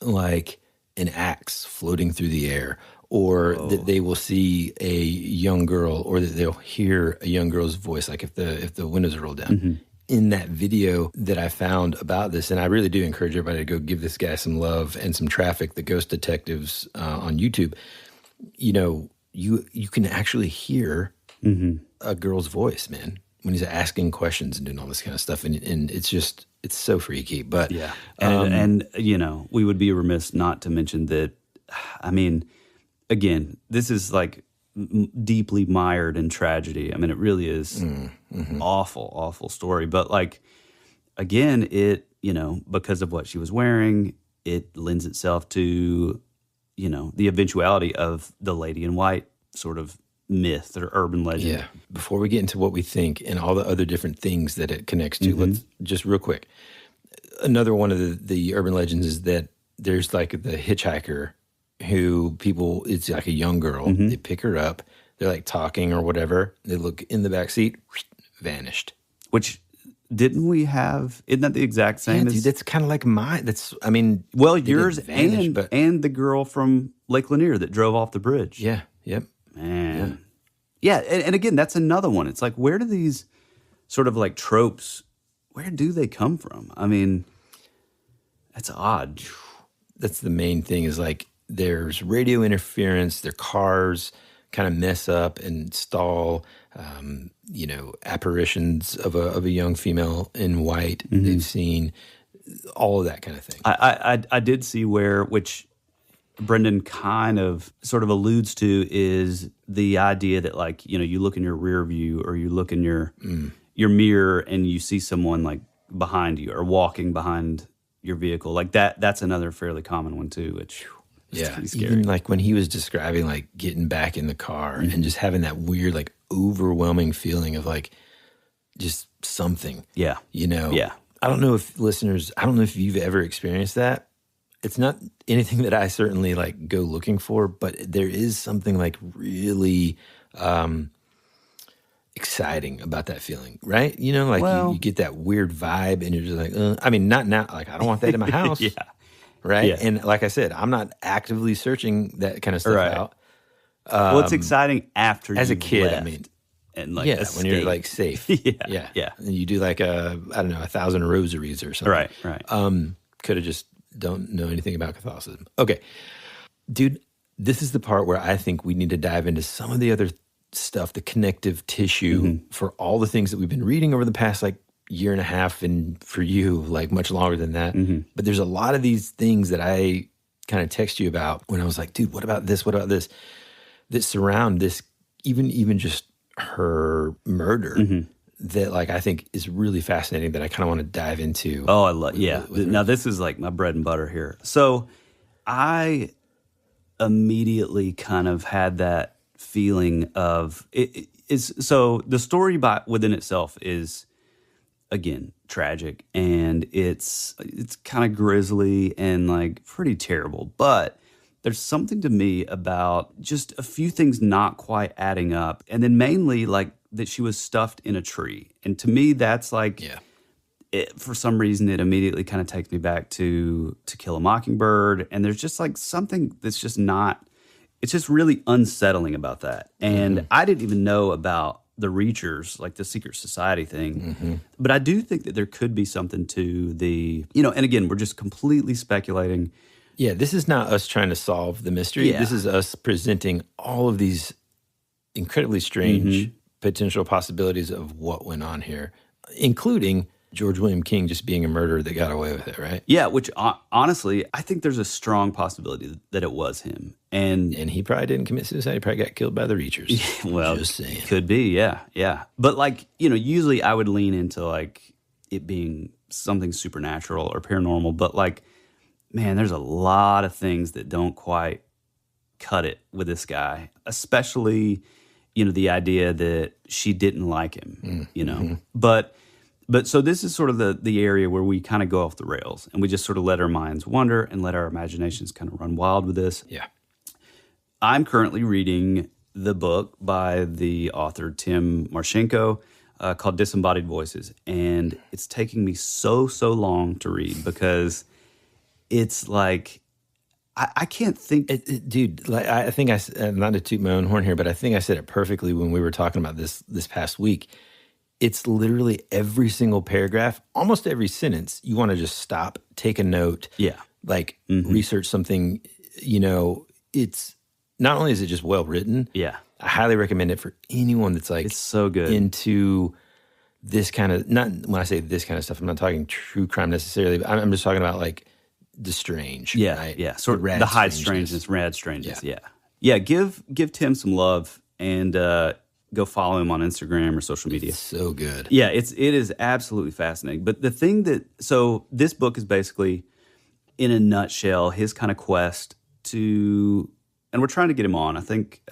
like an axe floating through the air, or that they will see a young girl, or that they'll hear a young girl's voice, like if the windows are rolled down. In that video that I found about this, and I really do encourage everybody to go give this guy some love and some traffic, the Ghost Detectives on YouTube, you can actually hear a girl's voice, man, when he's asking questions and doing all this kind of stuff. And it's so freaky. But yeah. And we would be remiss not to mention that, I mean, again, this is like deeply mired in tragedy. I mean, it really is awful, awful story. But like, again, it, because of what she was wearing, it lends itself to, the eventuality of the lady in white sort of myth or urban legend. Yeah. Before we get into what we think and all the other different things that it connects to, let's just real quick. Another one of the urban legends is that there's like the hitchhiker who it's like a young girl. They pick her up. They're like talking or whatever. They look in the back seat, vanished. Which isn't that the exact same? Dude, that's kind of like mine. Well, yours and the girl from Lake Lanier that drove off the bridge. Yeah. Yep. Man. Yeah. And again, that's another one. It's like, where do these sort of like tropes, where do they come from? I mean, that's odd. That's the main thing is like, there's radio interference, their cars kind of mess up and stall, apparitions of a young female in white they've seen, all of that kind of thing. I did see which Brendan kind of sort of alludes to, is the idea that like, you look in your rear view or you look in your mirror and you see someone like behind you or walking behind your vehicle. Like that's another fairly common one too, which... Yeah, even like when he was describing like getting back in the car and just having that weird like overwhelming feeling of like just something. Yeah. Yeah. I don't know if you've ever experienced that. It's not anything that I certainly like go looking for, but there is something like really exciting about that feeling, right? You get that weird vibe and you're just like, not now. Like, I don't want that in my house. Yeah. right? Yeah. And like I said, I'm not actively searching that kind of stuff out. Well, it's exciting after as a you've kid. left I mean, and like when you're like safe. yeah. And you do like 1,000 rosaries or something. Right. Could have just don't know anything about Catholicism. Okay, dude, this is the part where I think we need to dive into some of the other stuff, the connective tissue for all the things that we've been reading over the past like year and a half, and for you, like much longer than that. But there's a lot of these things that I kind of text you about when I was like, dude, what about this? What about this? That surround this, even just her murder, that like I think is really fascinating, that I kind of want to dive into. Oh, I love, now this is like my bread and butter here. So I immediately kind of had that feeling of so the story within itself is, again, tragic, and it's kind of grisly and like pretty terrible, but there's something to me about just a few things not quite adding up, and then mainly like that she was stuffed in a tree, and to me that's like, for some reason it immediately kind of takes me back to Kill a Mockingbird, and there's just like something that's just not. It's just really unsettling about that. And I didn't even know about the Reachers, like the secret society thing. But I do think that there could be something to the, and again, we're just completely speculating. Yeah, this is not us trying to solve the mystery. Yeah. This is us presenting all of these incredibly strange potential possibilities of what went on here, including George William King just being a murderer that got away with it, right? Yeah, which honestly, I think there's a strong possibility that it was him. And he probably didn't commit suicide. He probably got killed by the Reachers. Well, just saying. Could be, yeah. But like, usually I would lean into like it being something supernatural or paranormal. But like, man, there's a lot of things that don't quite cut it with this guy, especially, the idea that she didn't like him, But so this is sort of the area where we kind of go off the rails, and we just sort of let our minds wander and let our imaginations kind of run wild with this. Yeah. I'm currently reading the book by the author Tim Marchenko called Disembodied Voices, and it's taking me so long to read because it's like I can't think. Dude, like I think not to toot my own horn here, but I think I said it perfectly when we were talking about this past week. It's literally every single paragraph, almost every sentence, you want to just stop, take a note, research something. It's not only is it just well written, I highly recommend it for anyone that's like, it's so good, into this kind of, not when I say this kind of stuff, I'm not talking true crime necessarily, but I'm just talking about like the strange, right? Yeah, sort of the high strangeness, rad strangeness, yeah. Give Tim some love, and go follow him on Instagram or social media. It's so good. Yeah, it is absolutely fascinating. But the thing so this book is basically, in a nutshell, his kind of quest to, and we're trying to get him on. I think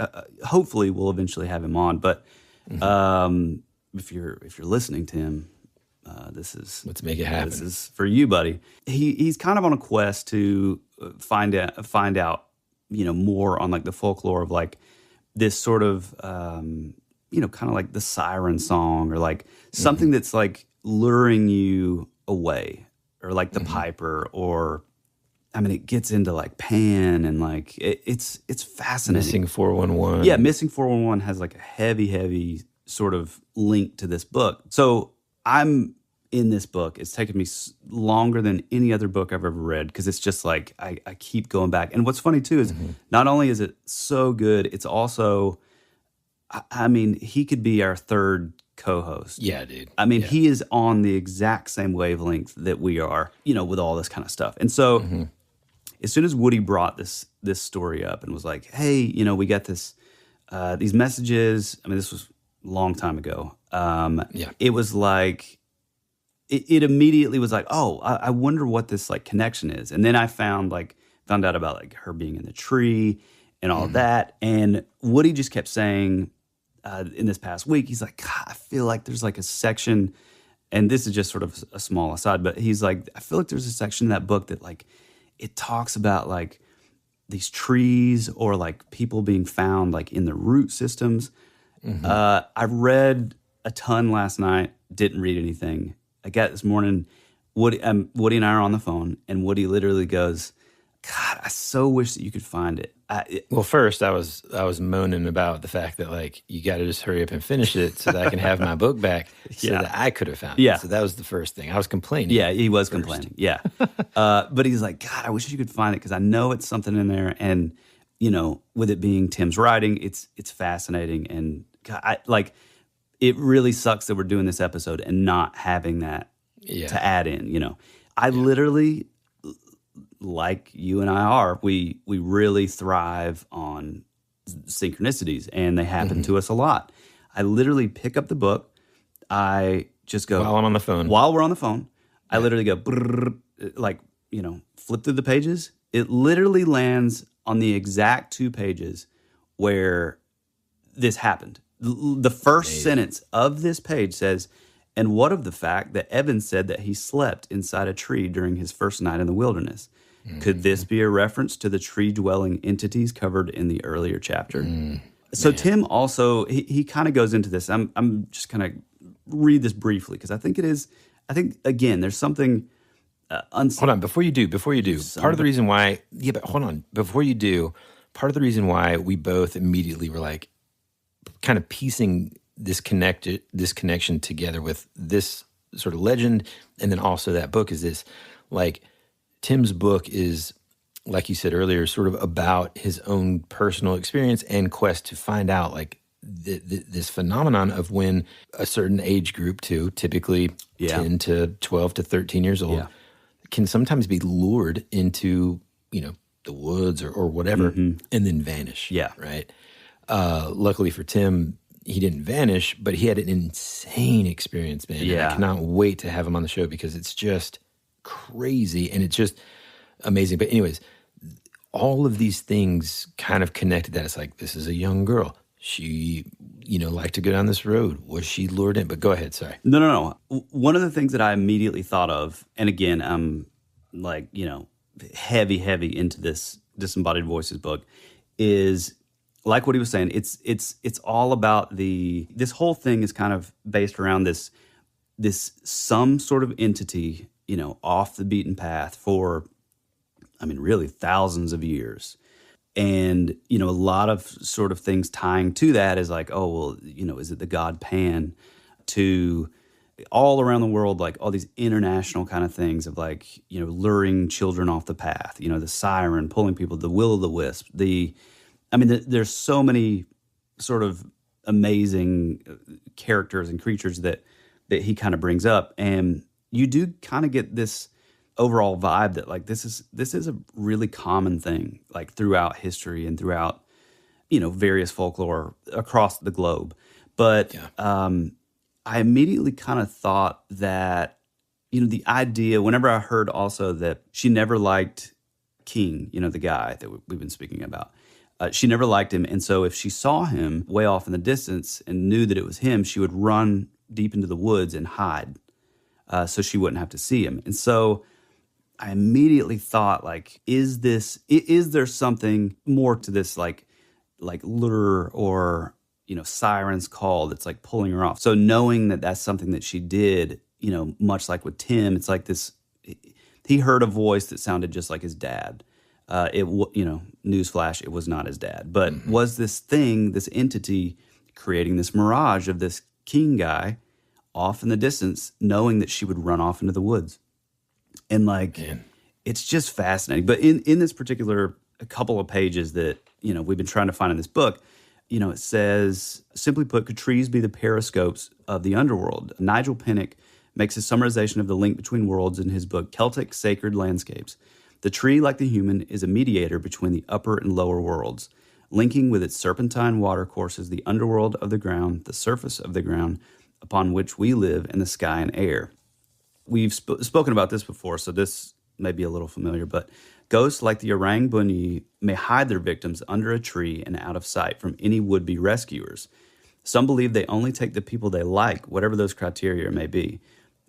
hopefully we'll eventually have him on. But if you're listening, Tim, let's make it happen. This is for you, buddy. He's kind of on a quest to find out more on like the folklore of like this sort of kind of like the siren song, or like something that's like luring you away, or like the piper, or I mean, it gets into like Pan, and like it's fascinating. Missing 411. Yeah, Missing 411 has like a heavy sort of link to this book. So I'm in this book. It's taken me longer than any other book I've ever read, because it's just like I keep going back. And what's funny too is not only is it so good, it's also, I mean, he could be our third co-host. Yeah, dude. I mean, he is on the exact same wavelength that we are, with all this kind of stuff. And so as soon as Woody brought this story up and was like, hey, we got these messages. I mean, this was a long time ago. It was like, it immediately was like, oh, I wonder what this like connection is. And then I found out about like her being in the tree and all that. And Woody just kept saying in this past week, he's like, God, I feel like there's like a section, and this is just sort of a small aside, but he's like, I feel like there's a section in that book that like, it talks about like these trees, or like people being found like in the root systems. I read a ton last night, didn't read anything. I got this morning, Woody and I are on the phone, and Woody literally goes, God, I so wish that you could find it. Well, first I was moaning about the fact that like you got to just hurry up and finish it so that I can have my book back, so that I could have found it. So that was the first thing. I was complaining. Yeah, he was complaining. Yeah, but he's like, God, I wish you could find it because I know it's something in there, and you know, with it being Tim's writing, it's fascinating, and God, it really sucks that we're doing this episode and not having that to add in. You know, I literally, like you and I are, we really thrive on synchronicities, and they happen to us a lot. I literally pick up the book. I just go while I'm on the phone. While we're on the phone, I literally go flip through the pages. It literally lands on the exact 2 pages where this happened. The first sentence of this page says, "And what of the fact that Evan said that he slept inside a tree during his first night in the wilderness? Could this be a reference to the tree-dwelling entities covered in the earlier chapter?" So Tim also, he kind of goes into this. I'm just kind of read this briefly because I think again, there's something hold on, before you do, part of the reason why, before you do, part of the reason why we both immediately were like kind of piecing this connection together with this sort of legend and then also that book is this, like, Tim's book is, like you said earlier, sort of about his own personal experience and quest to find out, like, this phenomenon of when a certain age group, too, typically 10 to 12 to 13 years old, can sometimes be lured into, you know, the woods or whatever, and then vanish. Yeah. Right? Luckily for Tim, he didn't vanish, but he had an insane experience, man. Yeah. And I cannot wait to have him on the show because it's just crazy and it's just amazing. But anyways, all of these things kind of connected that. It's like, this is a young girl. She, you know, liked to go down this road. Was she lured in? But go ahead, sorry. No. One of the things that I immediately thought of, and again, I'm like, you know, heavy into this Disembodied Voices book, is like what he was saying. It's all about this whole thing is kind of based around this some sort of entity, you know, off the beaten path for, I mean, really thousands of years. And, you know, a lot of sort of things tying to that is like, oh, well, you know, is it the god Pan, to all around the world, like all these international kind of things of like, you know, luring children off the path, you know, the siren pulling people, the will-o'-the-wisp, there's so many sort of amazing characters and creatures that he kind of brings up. And you do kind of get this overall vibe that like this is a really common thing like throughout history and throughout, you know, various folklore across the globe. But I immediately kind of thought that, you know, the idea, whenever I heard also that she never liked King, you know, the guy that we've been speaking about, she never liked him. And so if she saw him way off in the distance and knew that it was him, she would run deep into the woods and hide so she wouldn't have to see him. And so I immediately thought, like, is there something more to this, like lure or, you know, siren's call that's like pulling her off? So knowing that that's something that she did, you know, much like with Tim, it's like this, he heard a voice that sounded just like his dad. You know, newsflash, it was not his dad, but was this thing, this entity creating this mirage of this King guy off in the distance, knowing that she would run off into the woods. And like, it's just fascinating. But in this particular couple of pages that, you know, we've been trying to find in this book, you know, it says, simply put, could trees be the periscopes of the underworld? Nigel Pinnock makes a summarization of the link between worlds in his book, Celtic Sacred Landscapes. The tree, like the human, is a mediator between the upper and lower worlds, linking with its serpentine watercourses the underworld of the ground, the surface of the ground upon which we live, and the sky and air. We've spoken about this before, so this may be a little familiar, but ghosts like the Orang Bunyi may hide their victims under a tree and out of sight from any would-be rescuers. Some believe they only take the people they like, whatever those criteria may be.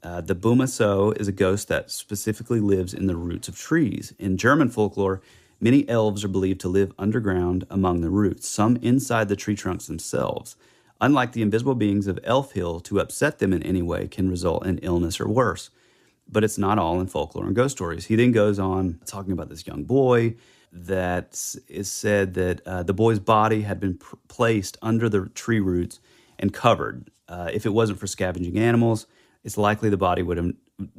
The Bumaso is a ghost that specifically lives in the roots of trees. In German folklore, many elves are believed to live underground among the roots, some inside the tree trunks themselves. Unlike the invisible beings of Elf Hill, to upset them in any way can result in illness or worse. but it's not all in folklore and ghost stories. He then goes on talking about this young boy that is said that the boy's body had been placed under the tree roots and covered. If it wasn't for scavenging animals, it's likely the body would have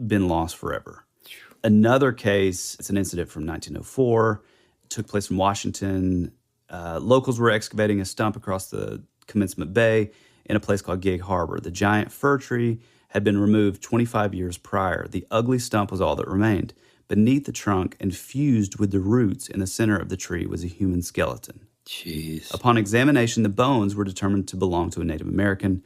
been lost forever. Another case, it's an incident from 1904, took place in Washington. Locals were excavating a stump across the Commencement Bay in a place called Gig Harbor. The giant fir tree had been removed 25 years prior. The ugly stump was all that remained. Beneath the trunk and fused with the roots in the center of the tree was a human skeleton. Jeez. Upon examination, the bones were determined to belong to a Native American,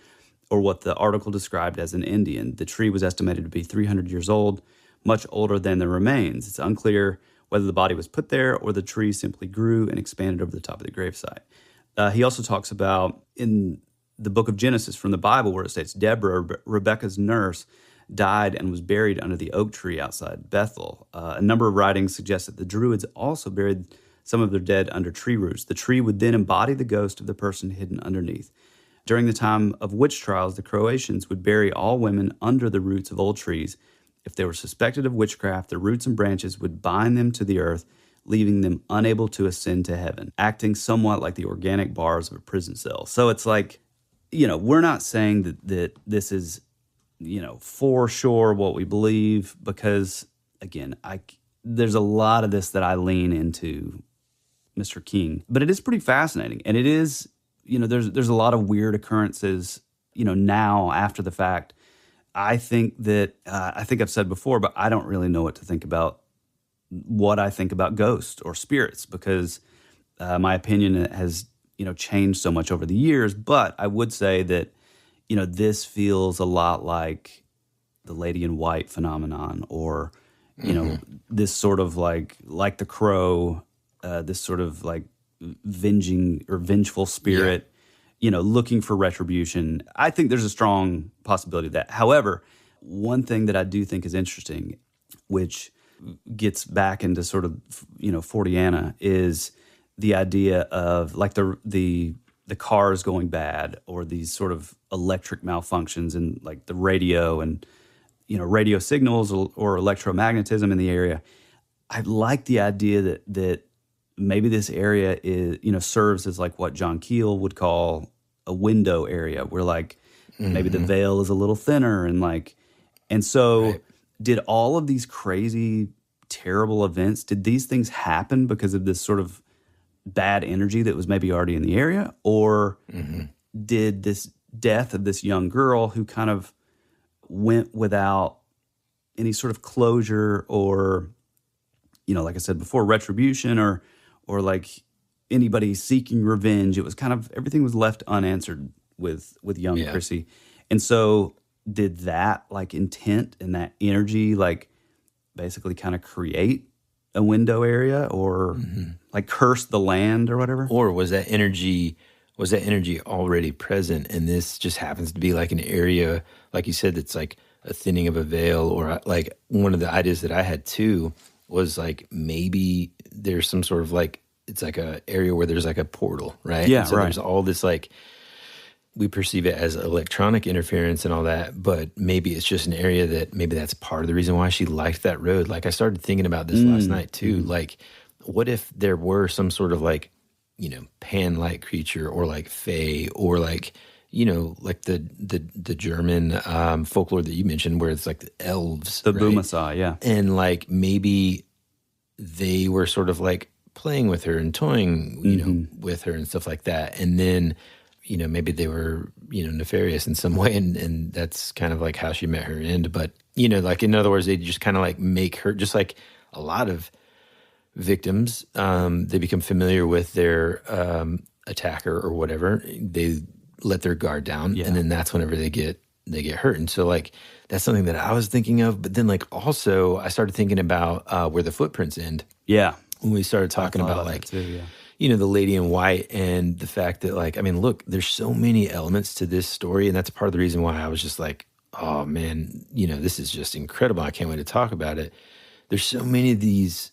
or what the article described as an Indian. The tree was estimated to be 300 years old, much older than the remains. It's unclear whether the body was put there or the tree simply grew and expanded over the top of the gravesite. He also talks about in the book of Genesis from the Bible where it states Deborah, Rebekah's nurse, died and was buried under the oak tree outside Bethel. A number of writings suggest that the Druids also buried some of their dead under tree roots. The tree would then embody the ghost of the person hidden underneath. During the time of witch trials, the Croatians would bury all women under the roots of old trees. If they were suspected of witchcraft, the roots and branches would bind them to the earth, leaving them unable to ascend to heaven, acting somewhat like the organic bars of a prison cell. So it's like, we're not saying that this is, for sure what we believe, because, again, there's a lot of this that I lean into Mr. King. But it is pretty fascinating. And it is, there's a lot of weird occurrences, now after the fact. I think that, I think I've said before, but I don't really know what to think about what I think about ghosts or spirits, because my opinion has, changed so much over the years. But I would say that, this feels a lot like the Lady in White phenomenon, or, this sort of like the Crow, this sort of like vengeful spirit, looking for retribution. I think there's a strong possibility of that. However, one thing that I do think is interesting, which gets back into sort of, Forteana, is the idea of like the cars going bad, or these sort of electric malfunctions in like the radio and, radio signals or electromagnetism in the area. I like the idea that maybe this area is, serves as like what John Keel would call a window area, where like maybe the veil is a little thinner, and so did all of these crazy, terrible events, did these things happen because of this sort of bad energy that was maybe already in the area, or did this death of this young girl who kind of went without any sort of closure, or, like I said before, retribution, or like anybody seeking revenge? It was kind of, everything was left unanswered with young Chrissie. And so did that like intent and that energy like basically kind of create a window area, or like curse the land or whatever? Or was that energy already present, and this just happens to be like an area, like you said, that's like a thinning of a veil? Or like one of the ideas that I had too was like maybe there's some sort of like, it's like a area where there's like a portal, right? Yeah, and so right. There's all this like, we perceive it as electronic interference and all that, but maybe it's just an area that maybe that's part of the reason why she liked that road. Like I started thinking about this last night too. Like, what if there were some sort of like, pan-like creature, or like fae, or like, like the German folklore that you mentioned, where it's like the elves, the right? Bumasa, yeah. And like maybe they were sort of like playing with her and toying, with her and stuff like that. And then, maybe they were, nefarious in some way, and that's kind of like how she met her end. But, like in other words, they just kind of like make her, just like a lot of victims, they become familiar with their attacker or whatever. They let their guard down, and then that's whenever they get hurt. And so like that's something that I was thinking of. But then like also I started thinking about where the footprints end. Yeah. When we started talking about like, too, the Lady in White, and the fact that like, I mean, look, there's so many elements to this story, and that's part of the reason why I was just like, oh man, this is just incredible. I can't wait to talk about it. There's so many of these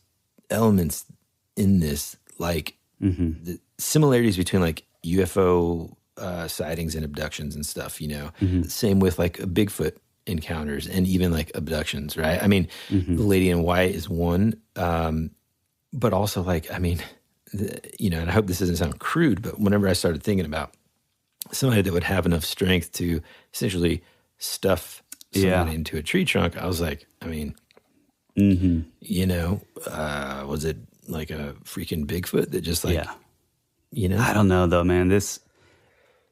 elements in this, like the similarities between like UFO sightings and abductions and stuff, Same with like a Bigfoot encounters and even like abductions, right? I mean, the lady in white is one, but also like, I mean, and I hope this doesn't sound crude, but whenever I started thinking about somebody that would have enough strength to essentially stuff somebody into a tree trunk, I was like, I mean, was it like a freaking Bigfoot that just like, I don't know though, man.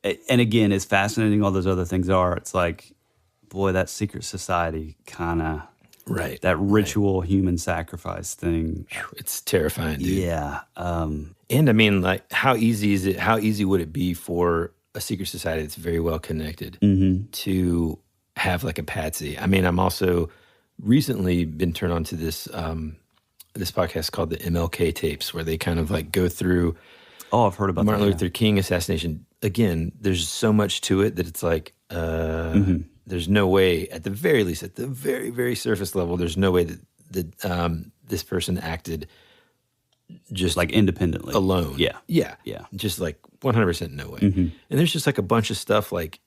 And again, as fascinating all those other things are, it's like, boy, that secret society kind of, right, that ritual human sacrifice thing. It's terrifying, dude. Yeah. And I mean, like, how easy would it be for a secret society that's very well connected to have like a patsy? I mean, I'm also recently been turned on to this podcast called the MLK tapes, where they kind of like go through I've heard about Martin that, Luther King assassination. Again, there's so much to it that it's like there's no way, at the very least, at the very, very surface level, there's no way that this person acted just like independently alone. Yeah. Just like 100% no way. And there's just like a bunch of stuff like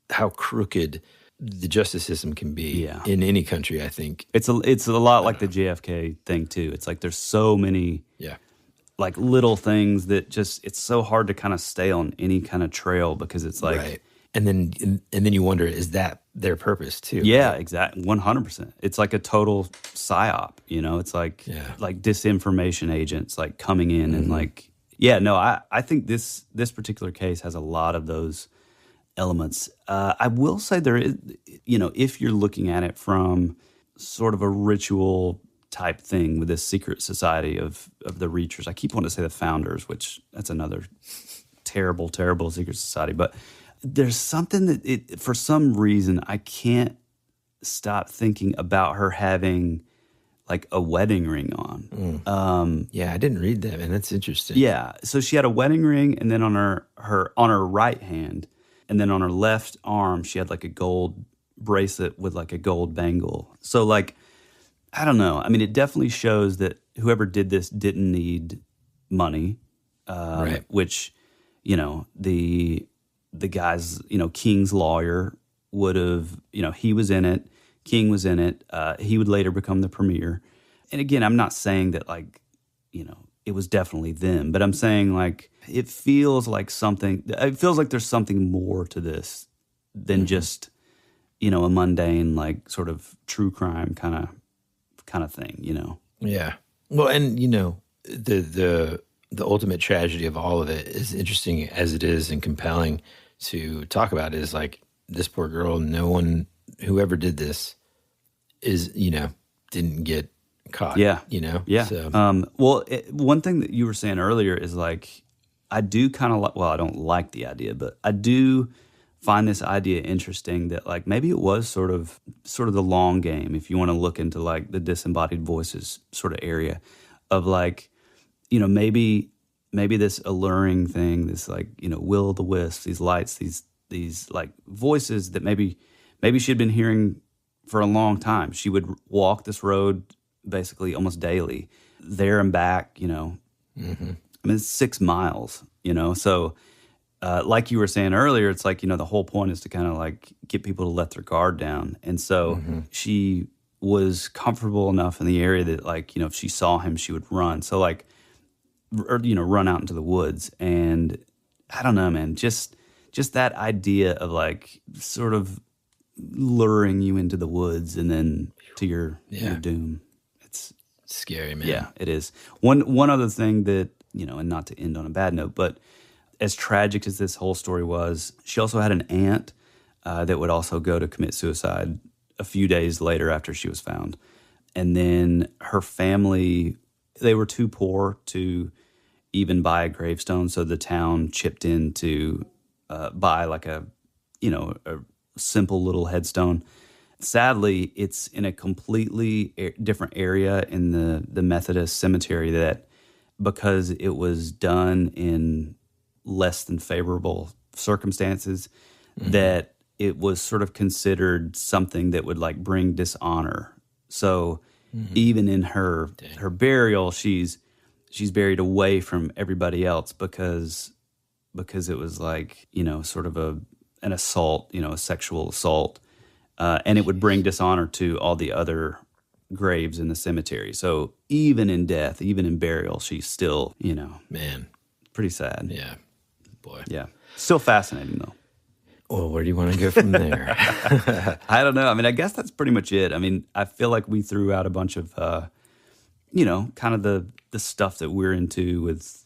how crooked the justice system can be in any country. I think it's a lot like the JFK thing too. It's like there's so many like little things that just, it's so hard to kind of stay on any kind of trail, because it's like, right. And then you wonder, is that their purpose too? Yeah, right? Exactly. 100%. It's like a total psyop, it's like, like disinformation agents like coming in and like, I think this particular case has a lot of those elements. I will say there is, if you're looking at it from sort of a ritual type thing with this secret society of the Reachers. I keep wanting to say the Founders, which that's another terrible, terrible secret society. But there's something that for some reason, I can't stop thinking about her having like a wedding ring on. I didn't read that, man. That's interesting. Yeah. So she had a wedding ring, and then on her right hand, and then on her left arm, she had like a gold bracelet with like a gold bangle. So like, I don't know. I mean, it definitely shows that whoever did this didn't need money, right. Which, the guy's, King's lawyer would have, he was in it. King was in it. He would later become the premier. And again, I'm not saying that like, it was definitely them, but I'm saying like, it feels like there's something more to this than just, a mundane, like sort of true crime kind of thing, Yeah. Well, and the ultimate tragedy of all of it, is interesting as it is and compelling to talk about, is like this poor girl. No one, whoever did this, is didn't get caught. Yeah. Yeah. So. One thing that you were saying earlier is like, I do kind of like. Well, I don't like the idea, but I do find this idea interesting that like maybe it was sort of the long game, if you want to look into like the disembodied voices sort of area of like, maybe this alluring thing, this like, will-o'-the-wisp, these lights, these like voices that maybe she'd been hearing for a long time. She would walk this road basically almost daily, there and back, I mean, it's 6 miles, so like you were saying earlier, it's like, the whole point is to kind of like get people to let their guard down. And so she was comfortable enough in the area that like, if she saw him, she would run. So like, or, run out into the woods. And I don't know, man, just that idea of like sort of luring you into the woods and then to your doom. It's scary, man. Yeah, it is. One other thing that, and not to end on a bad note, but as tragic as this whole story was, she also had an aunt that would also go to commit suicide a few days later after she was found. And then her family, they were too poor to even buy a gravestone, so the town chipped in to buy like a simple little headstone. Sadly, it's in a completely different area in the Methodist cemetery, that because it was done in less than favorable circumstances, that it was sort of considered something that would like bring dishonor. So even in her burial, she's buried away from everybody else because it was like, sort of an assault, a sexual assault. and it would bring dishonor to all the other graves in the cemetery. So even in death, even in burial, she's still, man, pretty sad. Yeah, boy. Yeah, still fascinating though. Well, where do you want to go from there? I don't know. I mean, I guess that's pretty much it. I mean, I feel like we threw out a bunch of, kind of the stuff that we're into with,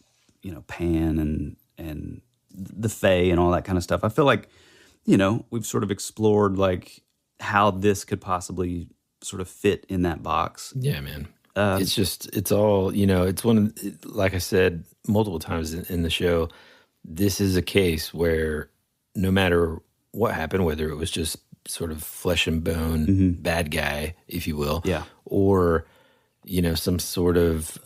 Pan and the Fae and all that kind of stuff. I feel like, we've sort of explored like how this could possibly sort of fit in that box. Yeah, man. It's all, it's one of, like I said multiple times in the show, this is a case where no matter what happened, whether it was just sort of flesh and bone bad guy, if you will, or, some sort of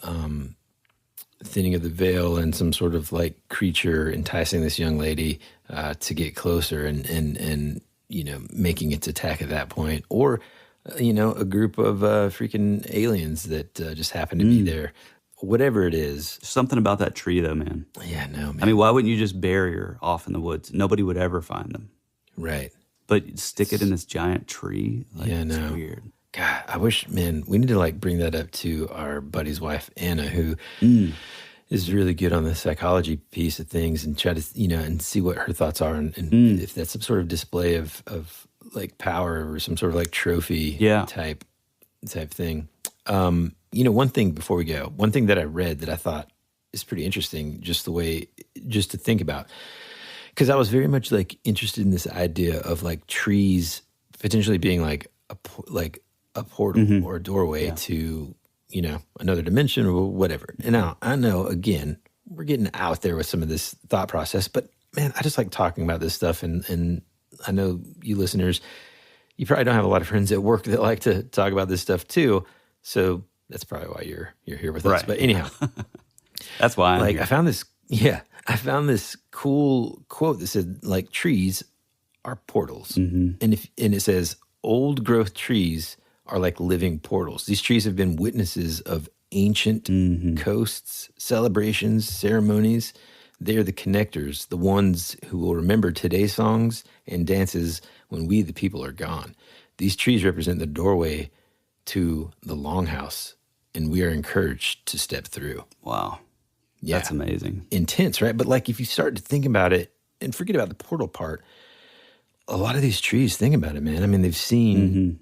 thinning of the veil and some sort of like creature enticing this young lady to get closer and making its attack at that point, or, a group of freaking aliens that just happen to be there. Whatever it is. Something about that tree, though, man. Yeah, no, man. I mean, why wouldn't you just bury her off in the woods? Nobody would ever find them. Right. But stick it in this giant tree? Like, yeah, no. It's weird. God, I wish, man, we need to like bring that up to our buddy's wife, Anna, who is really good on the psychology piece of things and try to, and see what her thoughts are. And if that's some sort of display of like power or some sort of like trophy type thing. One thing before we go, one thing that I read that I thought is pretty interesting, just to think about, because I was very much like interested in this idea of like trees potentially being like a portal or a doorway to, another dimension or whatever. And now I know, again, we're getting out there with some of this thought process, but man, I just like talking about this stuff. And I know you listeners, you probably don't have a lot of friends at work that like to talk about this stuff too. So that's probably why you're here with us. But anyhow, that's why I'm here. I found this cool quote that said like trees are portals, and it says old growth trees are like living portals. These trees have been witnesses of ancient coasts, celebrations, ceremonies. They are the connectors, the ones who will remember today's songs and dances when we, the people, are gone. These trees represent the doorway to the longhouse, and we are encouraged to step through. Wow. Yeah. That's amazing. Intense, right? But like if you start to think about it and forget about the portal part, a lot of these trees, think about it, man. I mean, they've seen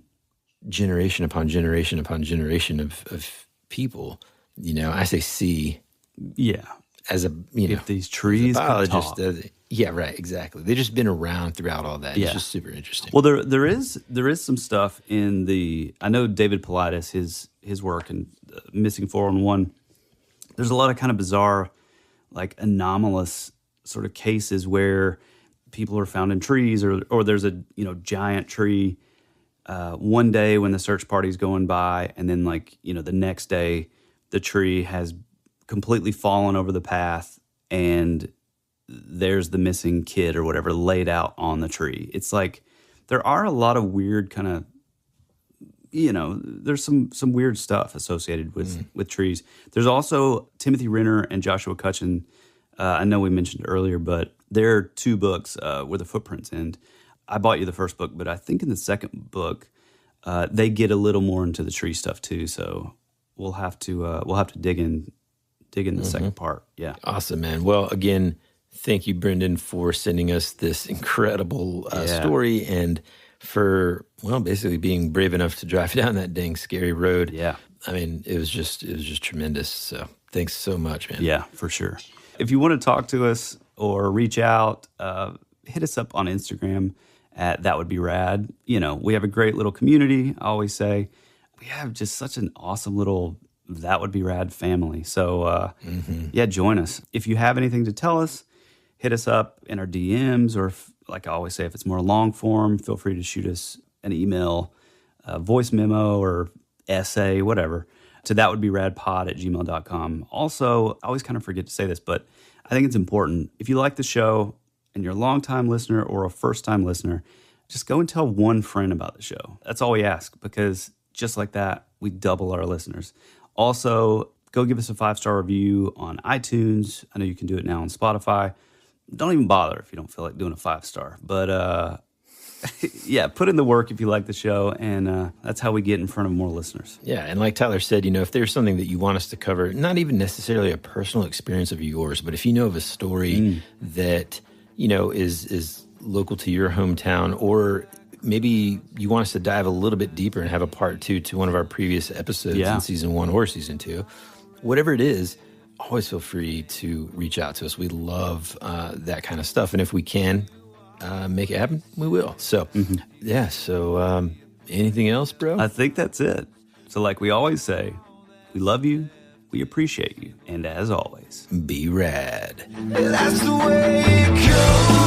generation upon generation upon generation of people. I say see. Yeah. As a, if these trees as a biologist, could talk. Yeah, right, exactly. They've just been around throughout all that. It's just super interesting. Well, there is some stuff in the, I know David Paulides, his work in Missing 411, there's a lot of kind of bizarre, like anomalous sort of cases where people are found in trees or there's a, giant tree one day when the search party's going by, and then like, the next day the tree has completely fallen over the path and there's the missing kid or whatever laid out on the tree. It's like there are a lot of weird kind of, there's some weird stuff associated with trees. There's also Timothy Renner and Joshua Cutchin. I know we mentioned earlier, but there are two books where the footprints end. I bought you the first book, but I think in the second book they get a little more into the tree stuff too. So we'll have to dig in the second part. Yeah. Awesome, man. Well, again, thank you, Brendan, for sending us this incredible story and for, basically being brave enough to drive down that dang scary road. Yeah. I mean, it was just tremendous. So thanks so much, man. Yeah, for sure. If you want to talk to us or reach out, hit us up on Instagram at That Would Be Rad. We have a great little community. I always say we have just such an awesome little That Would Be Rad family. So, join us. If you have anything to tell us, hit us up in our DMs, or like I always say, if it's more long form, feel free to shoot us an email, voice memo, or essay, whatever, to thatwouldberadpod@gmail.com. Also, I always kind of forget to say this, but I think it's important. If you like the show and you're a long-time listener or a first-time listener, just go and tell one friend about the show. That's all we ask, because just like that, we double our listeners. Also, go give us a 5-star review on iTunes. I know you can do it now on Spotify. Don't even bother if you don't feel like doing a 5-star. But Yeah, put in the work if you like the show, and that's how we get in front of more listeners. Yeah, and like Tyler said, if there's something that you want us to cover, not even necessarily a personal experience of yours, but if you know of a story that, is local to your hometown, or maybe you want us to dive a little bit deeper and have a part 2 to one of our previous episodes in season 1 or season 2, whatever it is, always feel free to reach out to us. We love that kind of stuff, and if we can make it happen, we will. So, so anything else, bro? I think that's it. So like we always say, we love you, we appreciate you, and as always, be rad. That's the way it goes.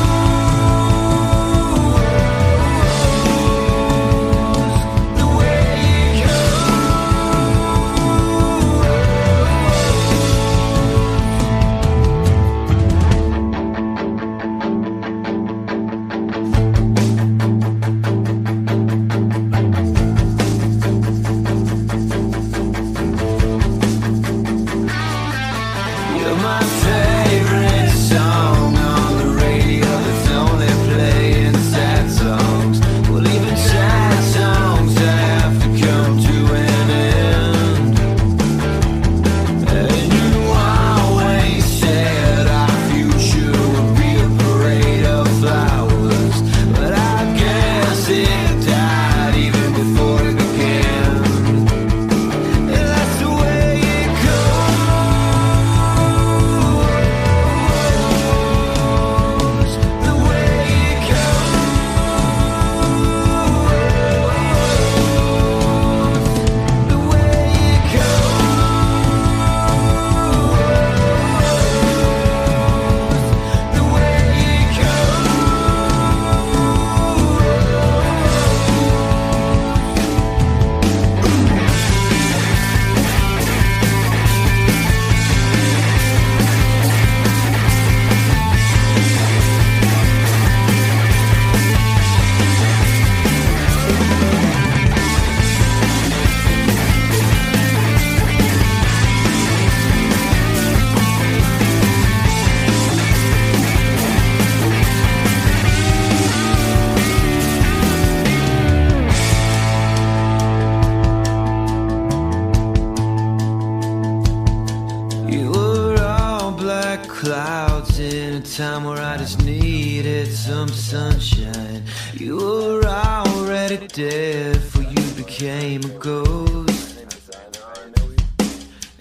Time where I just needed some sunshine. You were already dead, for you became a ghost.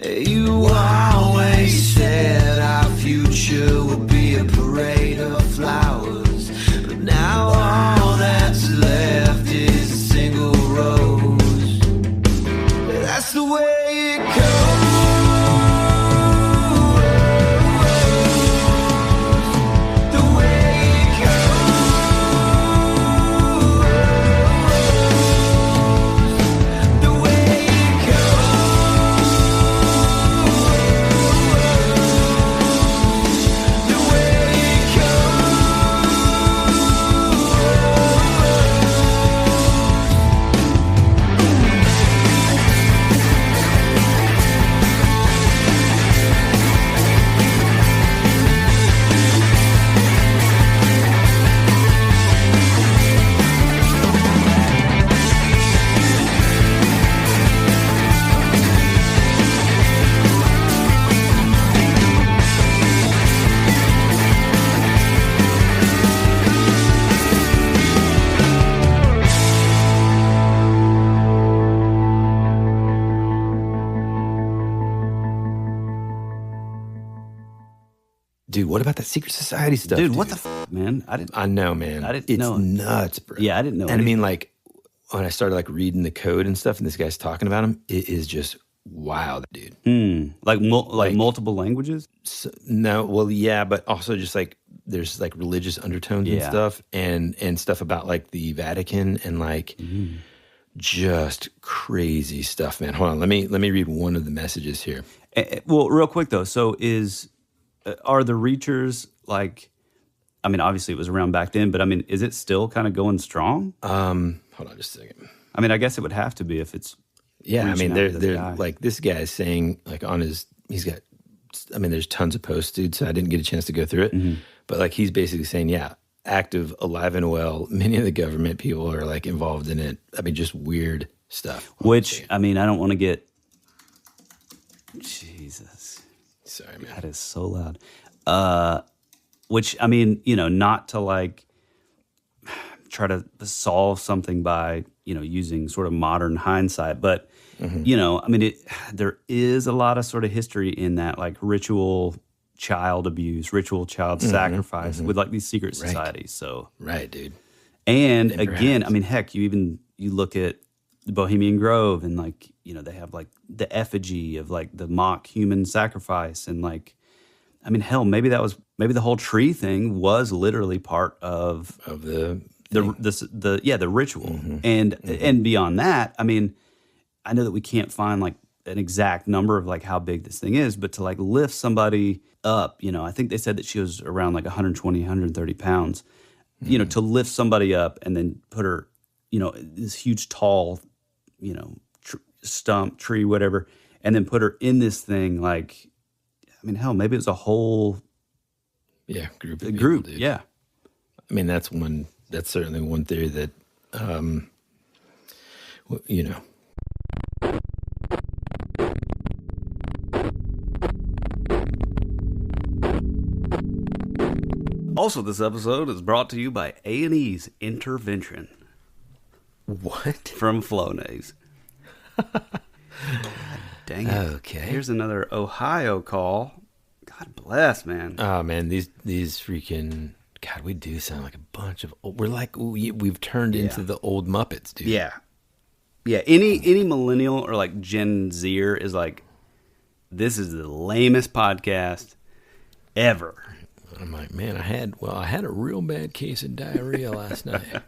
You always said our future would be a parade of flowers, but now all that's left is a single rose. That's the way it goes. Dude, what about that secret society stuff? Dude, what the man? I know, man. I didn't know. It's nuts, bro. Yeah, I didn't know. And I mean, like, when I started like reading the code and stuff, and this guy's talking about him, it is just wow, dude. Like multiple languages? No, well, yeah, but also just like there's like religious undertones and stuff, and stuff about like the Vatican and like just crazy stuff, man. Hold on, let me read one of the messages here. Well, real quick though, so are the Reachers like? I mean, obviously it was around back then, but I mean, is it still kind of going strong? Hold on just a second. I mean, I guess it would have to be if it's. Yeah, I mean, they're like this guy is saying like on his, he's got. I mean, there's tons of posts, dude. So I didn't get a chance to go through it, but like he's basically saying, yeah, active, alive and well. Many of the government people are like involved in it. I mean, just weird stuff. Which, I mean, I don't want to get... Jesus. Sorry, man. That is so loud. Which, I mean, you know, not to like try to solve something by, you know, using sort of modern hindsight, but, you know, I mean, there is a lot of sort of history in that, like ritual child abuse, ritual child sacrifice with like these secret societies. So, right, dude. And again, I mean, heck, you look at the Bohemian Grove and like, you know, they have like the effigy of like the mock human sacrifice. And like, I mean, hell, maybe the whole tree thing was literally part of the ritual. And beyond that, I mean, I know that we can't find like an exact number of like how big this thing is, but to like lift somebody up, you know, I think they said that she was around like 120, 130 pounds, you know, to lift somebody up and then put her, you know, this huge tall, you know, stump, tree, whatever, and then put her in this thing. Like, I mean, hell, maybe it was a whole group, dude. Yeah. I mean, that's certainly one theory that, you know. Also, this episode is brought to you by A&E's Intervention. What? From Flonase. Dang it. Okay. Here's another Ohio call. God bless, man. Oh, man, these freaking... God, we do sound like a bunch of... We're like... We've turned into the old Muppets, dude. Yeah. Yeah, any millennial or like Gen Zer is like, this is the lamest podcast ever. I'm like, man, I had a real bad case of diarrhea last night.